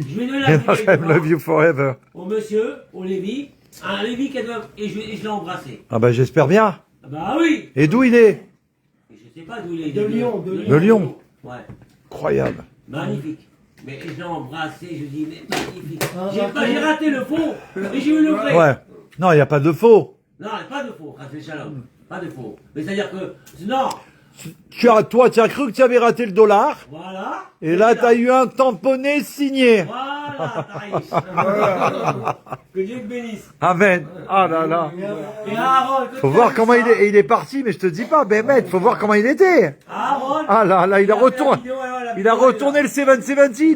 Je vais donner la bouteille de Menachem vin love you forever. au monsieur, au Lévi. Un Lévi qui doit... Et je l'ai embrassé. Ah ben, j'espère bien. Ah bah oui. Et d'où il est? Je sais pas d'où il est. De Lyon, De Lyon. Ouais. Incroyable. Magnifique. Mais je l'ai embrassé, je dis, mais magnifique. J'ai raté le faux, et j'ai eu le vrai. Ouais. Non, il n'y a pas de faux. Non, pas de faux, Rasvé Shalom. Pas de faux. Mais c'est-à-dire que, non, Toi, tu as cru que tu avais raté le $. voilà. Et là, tu as eu un tamponné signé. Voilà, Taïs. Que Dieu te bénisse. Amen. Ah là là. Et Aaron, Faut voir comment il est. Et il est parti, mais je te dis pas, Bémet, faut voir comment il était. Aaron. Ah là là, il a fait la retourné. vidéo, ouais, la Il vidéo, a retourné le 770.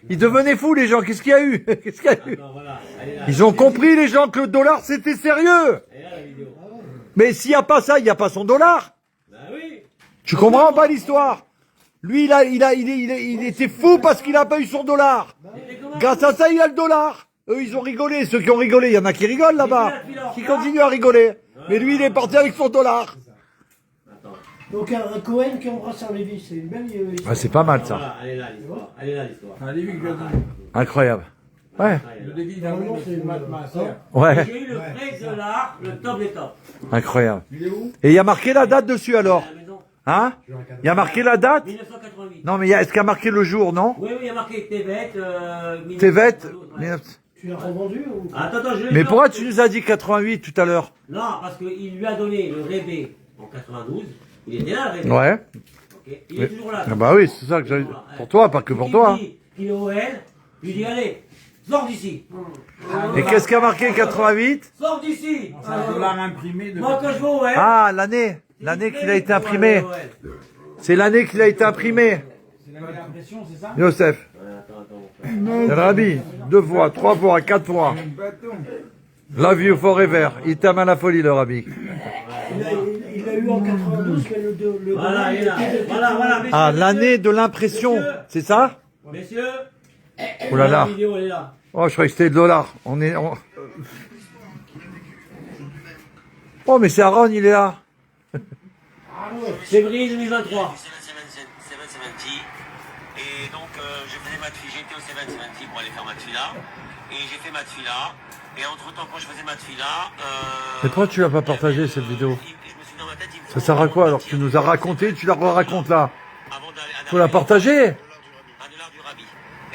Il devenait fou, les gens. Qu'est-ce qu'il y a eu? Qu'est-ce qu'il y a eu? Non, voilà, elle est là. Ils ont compris, les gens, que le $, c'était sérieux. Elle est là, la vidéo. Mais s'il n'y a pas ça, il n'y a pas son $. Bah oui. Tu comprends pas l'histoire? Lui, il était fou parce qu'il n'a pas eu son $. C'était comment? Grâce à ça, il a le $. Eux, ils ont rigolé. Ceux qui ont rigolé, il y en a qui rigolent là-bas. Qui continuent à rigoler. Mais lui, il est parti avec son $. Attends. Donc un Cohen qui embrasse un Lévi, c'est une belle histoire. Ah, c'est pas mal ça. Voilà, elle est là, l'histoire. Elle est là, l'histoire. Un Lévi que Incroyable. Ouais. le Lévi d'un Normalement, c'est une Ouais. J'ai eu le vrai $, le top des tops. Incroyable. Il est où? Et il y a marqué la date dessus alors? À la maison. Hein? Il y a marqué la date? 1988. Non, mais est-ce qu'il y a marqué le jour, non? Oui, il y a marqué Tevet. Tevet? 1992, ouais. Tu l'as revendu ou... Attends, je l'ai Mais fait pourquoi en- tu nous as dit 88 tout à l'heure? Non, parce qu'il lui a donné le rébé en 92. Il était là, le rébé. Ouais. Ok. Il est toujours là. Ah bah oui, c'est ça que j'avais. Pour toi, pas que pour toi. Il est au L. Je lui dis, allez, sors d'ici. Et qu'est-ce qui a marqué 88? Sors d'ici. C'est un dollar imprimé de. Moi, quand je vais au L. Ah, l'année. L'année qu'il a été imprimé. C'est l'année qu'il a été imprimé. C'est l'impression, c'est ça? Yosef. Le Rabbi. 2 fois, 3 fois, 4 fois. Love you forever. Il t'aime à la folie, le Rabbi. Il l'a eu en 92, mais le Voilà, il est là. Voilà, messieurs, Ah, l'année de l'impression. C'est ça? Messieurs. Oh là là. La vidéo, elle est là. Oh, je croyais que c'était le $. Oh, mais c'est Aaron, il est là. Février 2023. Et donc je faisais ma tefila, j'étais au 770 pour aller faire ma tefila. Et j'ai fait ma tefila. Et entre temps quand je faisais ma tefila... Mais pourquoi tu l'as pas partagé cette vidéo? je me suis dans ma tête, il me Ça faut sert à quoi alors que tu nous as raconté, tu la racontes là? avant d'aller Faut la partager. $1 du rabbi.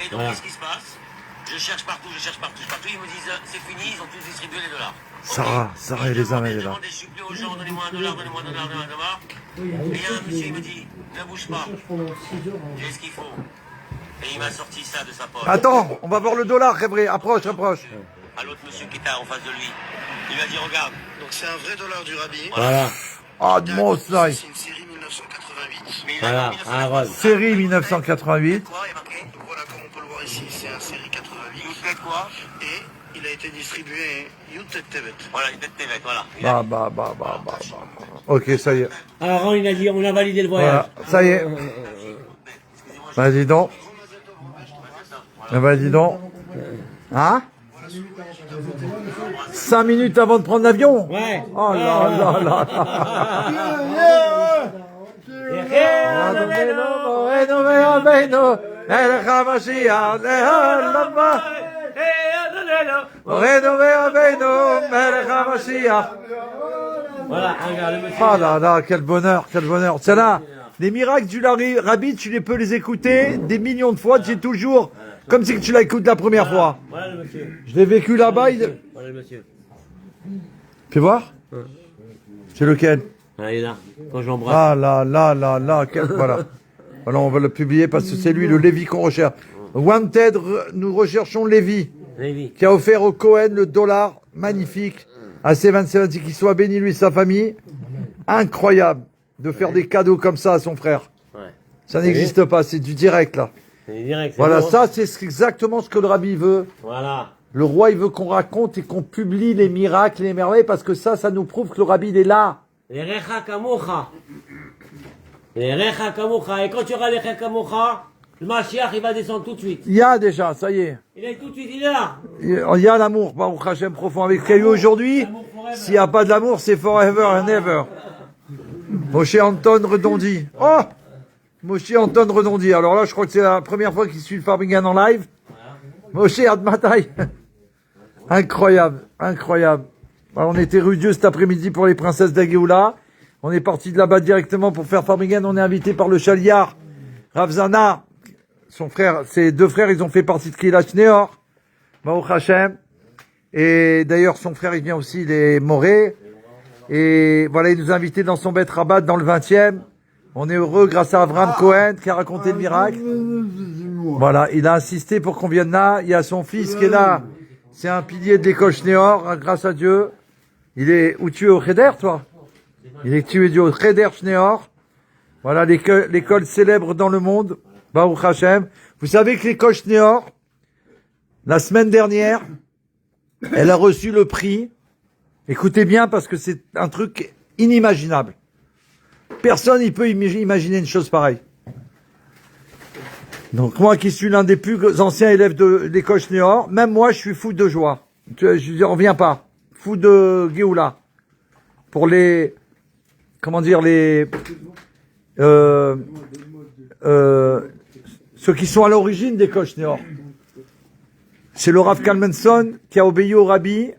Et donc qu'est-ce qui se passe? Je Je cherche partout. Ils me disent, c'est fini, ils ont tous distribué les dollars. Sarah et les uns et les là. Je supplie aux gens, donnez-moi un dollar. Et il y a un monsieur, il me dit, ne bouge pas. J'ai ce qu'il faut. Et il m'a sorti ça de sa poche. Attends, on va voir le dollar, Rébré. Approche. À l'autre monsieur qui était en face de lui. Il lui a dit, regarde. Donc c'est un vrai dollar du rabbi. Voilà. Ah, de mon slide. C'est une série 1988. Mais il Voilà, a mis un rose. Série 1988. quoi, il est marqué Donc voilà, comme on peut le voir ici, c'est un série 88. You faites quoi? Et il a été distribué Yutet Tevet. Voilà, il est voilà. Bah. Ok, ça y est. Alors, on a dit, on a validé le voyage. Voilà, ça y est. Bah, dis donc. Bah, dis donc. Hein 5 minutes avant de prendre l'avion. Ouais. Oh là là. Voilà, regarde le monsieur. Ah là là, quel bonheur. C'est là, les miracles du Rabbi, tu les peux les écouter des millions de fois, j'ai toujours, comme si tu l'écoutes la première fois. Voilà le monsieur. Je l'ai vécu là-bas, Voilà le monsieur. Fais voir. C'est lequel? Ah, il est là. Quand je l'embrasse. Ah là, voilà. Voilà, on va le publier parce que c'est lui, le Lévi qu'on recherche. Wanted, nous recherchons Lévi, Lévi. qui a offert au Cohen le dollar magnifique à C27, qu'il soit béni lui et sa famille. Incroyable de faire des cadeaux comme ça à son frère. Ouais. Ça n'existe pas, c'est du direct là. C'est direct. c'est Voilà, bon. ça c'est exactement ce que le Rabbi veut. Voilà. Le roi, il veut qu'on raconte et qu'on publie les miracles, les merveilles, parce que ça nous prouve que le Rabbi, il est là. Les recha kamocha. Les recha kamocha. Et quand tu auras les recha kamocha, le Mashiach, il va descendre tout de suite. Il y a déjà, ça y est. Il est tout de suite, il est là. Il y a l'amour, Baruch Hashem profond avec qu'il y a eu aujourd'hui. S'il n'y a pas de l'amour, c'est forever and ever. Moshe Anton Redondi. Oh! Moshe Anton Redondi. Alors là, je crois que c'est la première fois qu'il suit le Farbingan en live. Moshe Admatai. Incroyable. Alors, on était rue Dieu cet après-midi pour les princesses d'Agéoula. On est parti de là-bas directement pour faire Farbingan. On est invité par le Chaliar, Rav Zana. Son frère, ses deux frères, ils ont fait partie de Keilat Neor. Baruch Hashem. Et d'ailleurs, son frère, il vient aussi, il est Moré. Et voilà, il nous a invités dans son bête rabat dans le 20e. On est heureux grâce à Avraham Cohen qui a raconté le miracle. Voilà, il a insisté pour qu'on vienne là. Il y a son fils qui est là. C'est un pilier de l'école Schneor, grâce à Dieu. Il est, où tu es au Cheder, toi? Il est tué au Cheder Schneor. Voilà, l'école célèbre dans le monde. Baruch Hashem. Vous savez que l'école Schneor, la semaine dernière, elle a reçu le prix. Écoutez bien parce que c'est un truc inimaginable. Personne ne peut imaginer une chose pareille. Donc moi qui suis l'un des plus anciens élèves de l'école Schneor, même moi je suis fou de joie. Je ne reviens pas. Fou de Géoula. Pour les... Comment dire, ceux qui sont à l'origine des l'école Schneor. C'est le Rav Kalmanson qui a obéi au Rabbi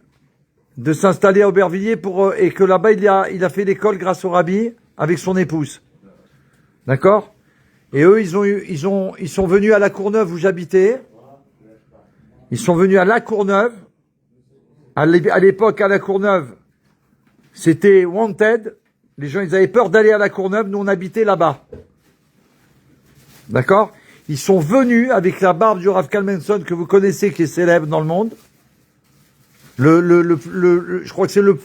de s'installer à Aubervilliers et que là-bas il a fait l'école grâce au Rabbi avec son épouse. D'accord? Et eux, ils sont venus à La Courneuve où j'habitais. Ils sont venus à La Courneuve. À l'époque, à La Courneuve, c'était wanted. Les gens, ils avaient peur d'aller à La Courneuve. Nous, on habitait là-bas. D'accord? Ils sont venus avec la barbe du Rav Kalmanson que vous connaissez, qui est célèbre dans le monde. Je crois que c'est le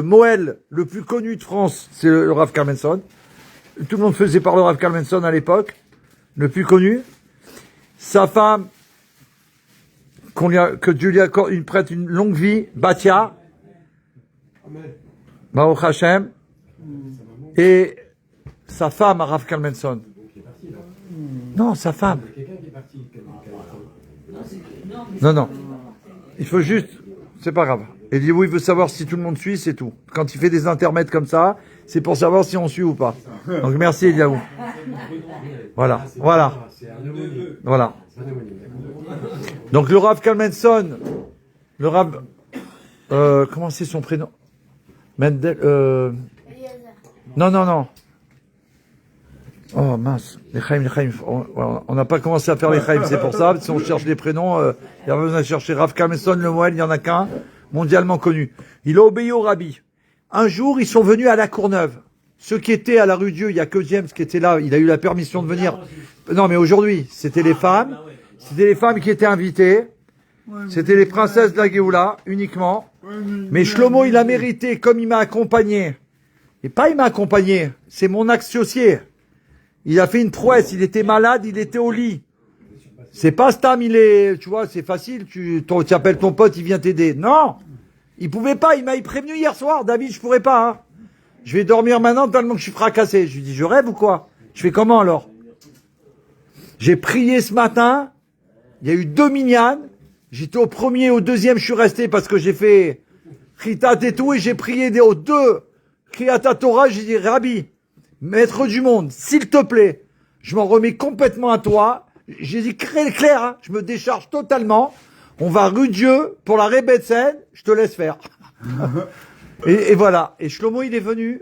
Moël le plus connu de France, c'est le Rav Kalmanson. Tout le monde faisait par le Rav Kalmanson à l'époque, le plus connu. Sa femme, que Dieu lui accorde, prête une longue vie, Batia, Baruch Hashem, et sa femme, Rav Kalmanson. Non, sa femme. Non. Il faut juste, c'est pas grave. Il dit oui, il veut savoir si tout le monde suit, c'est tout. Quand il fait des intermèdes comme ça, c'est pour savoir si on suit ou pas. Donc merci Eliaou. Voilà. Donc le Rav Kalmanson, le Rav, comment c'est son prénom? Mendel, non. Oh mince, les Chaim, on n'a pas commencé à faire les Chaim, c'est pour ça, si on cherche les prénoms, il y a besoin de chercher Rav Kameson, le Moël, il n'y en a qu'un, mondialement connu. Il a obéi au Rabbi. Un jour, ils sont venus à la Courneuve. Ceux qui étaient à la rue Dieu, il y a que James qui était là, il a eu la permission de venir. Non, mais aujourd'hui, c'était les femmes qui étaient invitées, c'était les princesses de la Géoula, uniquement. Mais Shlomo, il a mérité, comme il m'a accompagné. Et pas il m'a accompagné, c'est mon associé. Il a fait une prouesse, il était malade, il était au lit. C'est pas Stam, tu vois, c'est facile, tu appelles ton pote, il vient t'aider. Non! Il pouvait pas, il m'a prévenu hier soir, David, je pourrais pas, hein. Je vais dormir maintenant tellement que je suis fracassé. Je lui dis, je rêve ou quoi? Je fais comment alors? J'ai prié ce matin, il y a eu 2 minyanes, j'étais au premier, au deuxième, je suis resté parce que j'ai fait Ritat et tout, et j'ai prié aux 2 Kriyat Torah, j'ai dit, Rabbi, maître du monde, s'il te plaît, je m'en remets complètement à toi. J'ai dit clair, hein, je me décharge totalement. On va rue Dieu pour la Rebetsen, je te laisse faire. et voilà. Et Shlomo, il est venu.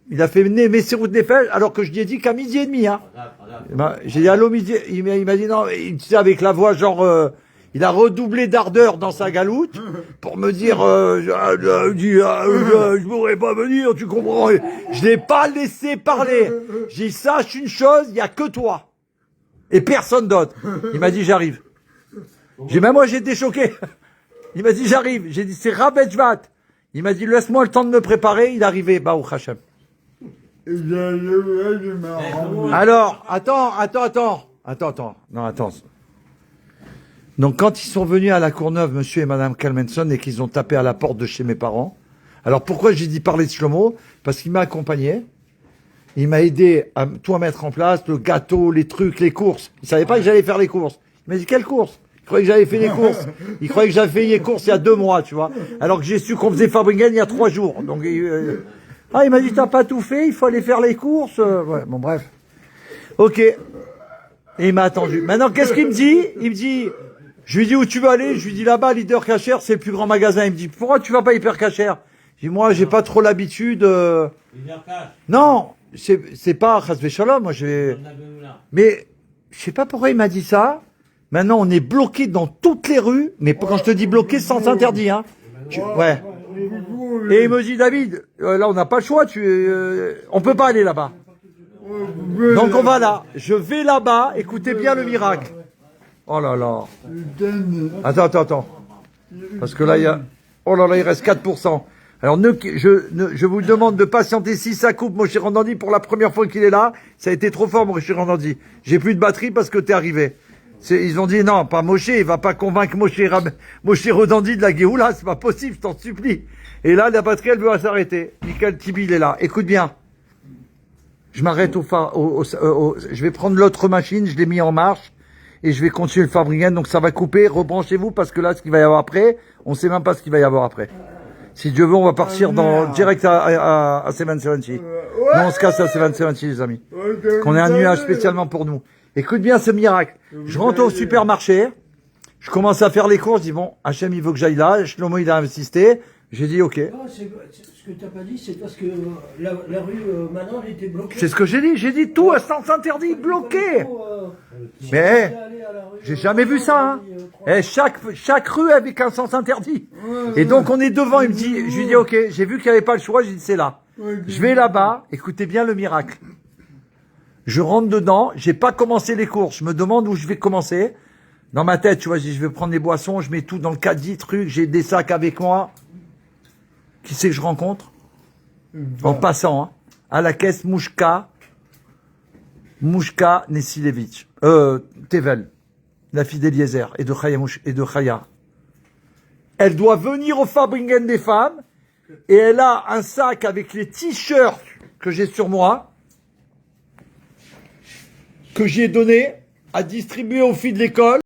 Il a fait mes séroutes Nefesh, alors que je lui ai dit qu'à 12h30, hein. J'ai dit allô midi. Il m'a dit non, tu sais, avec la voix genre, il a redoublé d'ardeur dans sa galoute pour me dire, je pourrais pas venir, tu comprends. Je l'ai pas laissé parler. J'ai dit, sache une chose, il y a que toi. Et personne d'autre. Il m'a dit, j'arrive. Même moi, j'étais choqué. Il m'a dit, j'arrive. J'ai dit, c'est Rabbi Jvat. Il m'a dit, laisse-moi le temps de me préparer. Il est arrivé, Baruch Hashem. Alors, attends. Non, attends. Donc, quand ils sont venus à la Courneuve, monsieur et madame Kalmenson, et qu'ils ont tapé à la porte de chez mes parents, alors pourquoi j'ai dit parler de Shlomo? Parce qu'il m'a accompagné. Il m'a aidé à tout mettre en place, le gâteau, les trucs, les courses. Il savait pas que j'allais faire les courses. Il m'a dit, quelles courses? Il croyait que j'avais fait les courses. Il croyait que j'avais fait les courses il y a 2 mois, tu vois. Alors que j'ai su qu'on faisait Fabringen il y a 3 jours. Donc, il m'a dit, t'as pas tout fait, il faut aller faire les courses. Ouais, bon, bref. Ok. Et il m'a attendu. Maintenant, qu'est-ce qu'il me dit? Il me dit, je lui dis où tu veux aller? Je lui dis là-bas, Leader Kacher, c'est le plus grand magasin. Il me dit, pourquoi tu vas pas Hyper Kacher? Je dis, moi, j'ai pas trop l'habitude, Non, c'est pas Chas Shalom, moi, mais, je sais pas pourquoi il m'a dit ça. Maintenant, on est bloqué dans toutes les rues, mais quand je te dis bloqué, sans interdit, hein. Ouais. Et il me dit, David, là, on n'a pas le choix, on peut pas aller là-bas. Donc, on va là. Je vais là-bas, écoutez bien le miracle. Oh là là. Attends. Parce que là, il reste 4%. Alors, je vous demande de patienter si ça coupe, Moshe Randandi, pour la première fois qu'il est là. Ça a été trop fort, Moshe Randandi. J'ai plus de batterie parce que t'es arrivé. Ils ont dit, non, pas Moshe, il va pas convaincre Moshe Randandi de la Géoula, c'est pas possible, je t'en supplie. Et là, la batterie, elle veut s'arrêter. Michael Tibi, il est là. Écoute bien. Je m'arrête je vais prendre l'autre machine, je l'ai mis en marche, et je vais continuer le Fabringen, donc ça va couper, rebranchez-vous, parce que là, ce qu'il va y avoir après, on sait même pas ce qu'il va y avoir après. Si Dieu veut, on va partir direct à 770. Nous, on se casse à 770, les amis. Qu'on ait un nuage spécialement pour nous. Écoute bien ce miracle. Je rentre au supermarché, je commence à faire les courses, je dis bon, Hachem, il veut que j'aille là, Shlomo, il a insisté, j'ai dit ok. Non, ce que tu n'as pas dit, c'est parce que la rue, maintenant, elle était bloquée. C'est ce que j'ai dit tout à sens interdit, bloqué. Mais, j'ai jamais vu ça, hein. Chaque rue avec un sens interdit. Et donc, on est devant, je lui dis ok, j'ai vu qu'il n'y avait pas le choix, j'ai dit c'est là. Je vais là-bas, écoutez bien le miracle. Je rentre dedans, j'ai pas commencé les courses, je me demande où je vais commencer. Dans ma tête, tu vois, je dis, je vais prendre les boissons, je mets tout dans le caddie, truc, j'ai des sacs avec moi. Qui c'est que je rencontre? En passant, hein, à la caisse Mouchka Nessilevitch, Tevel, la fille d'Eliezer et de Chaya. Elle doit venir au Fabringen des femmes et elle a un sac avec les t-shirts que j'ai sur moi, que j'ai donné à distribuer aux filles de l'école.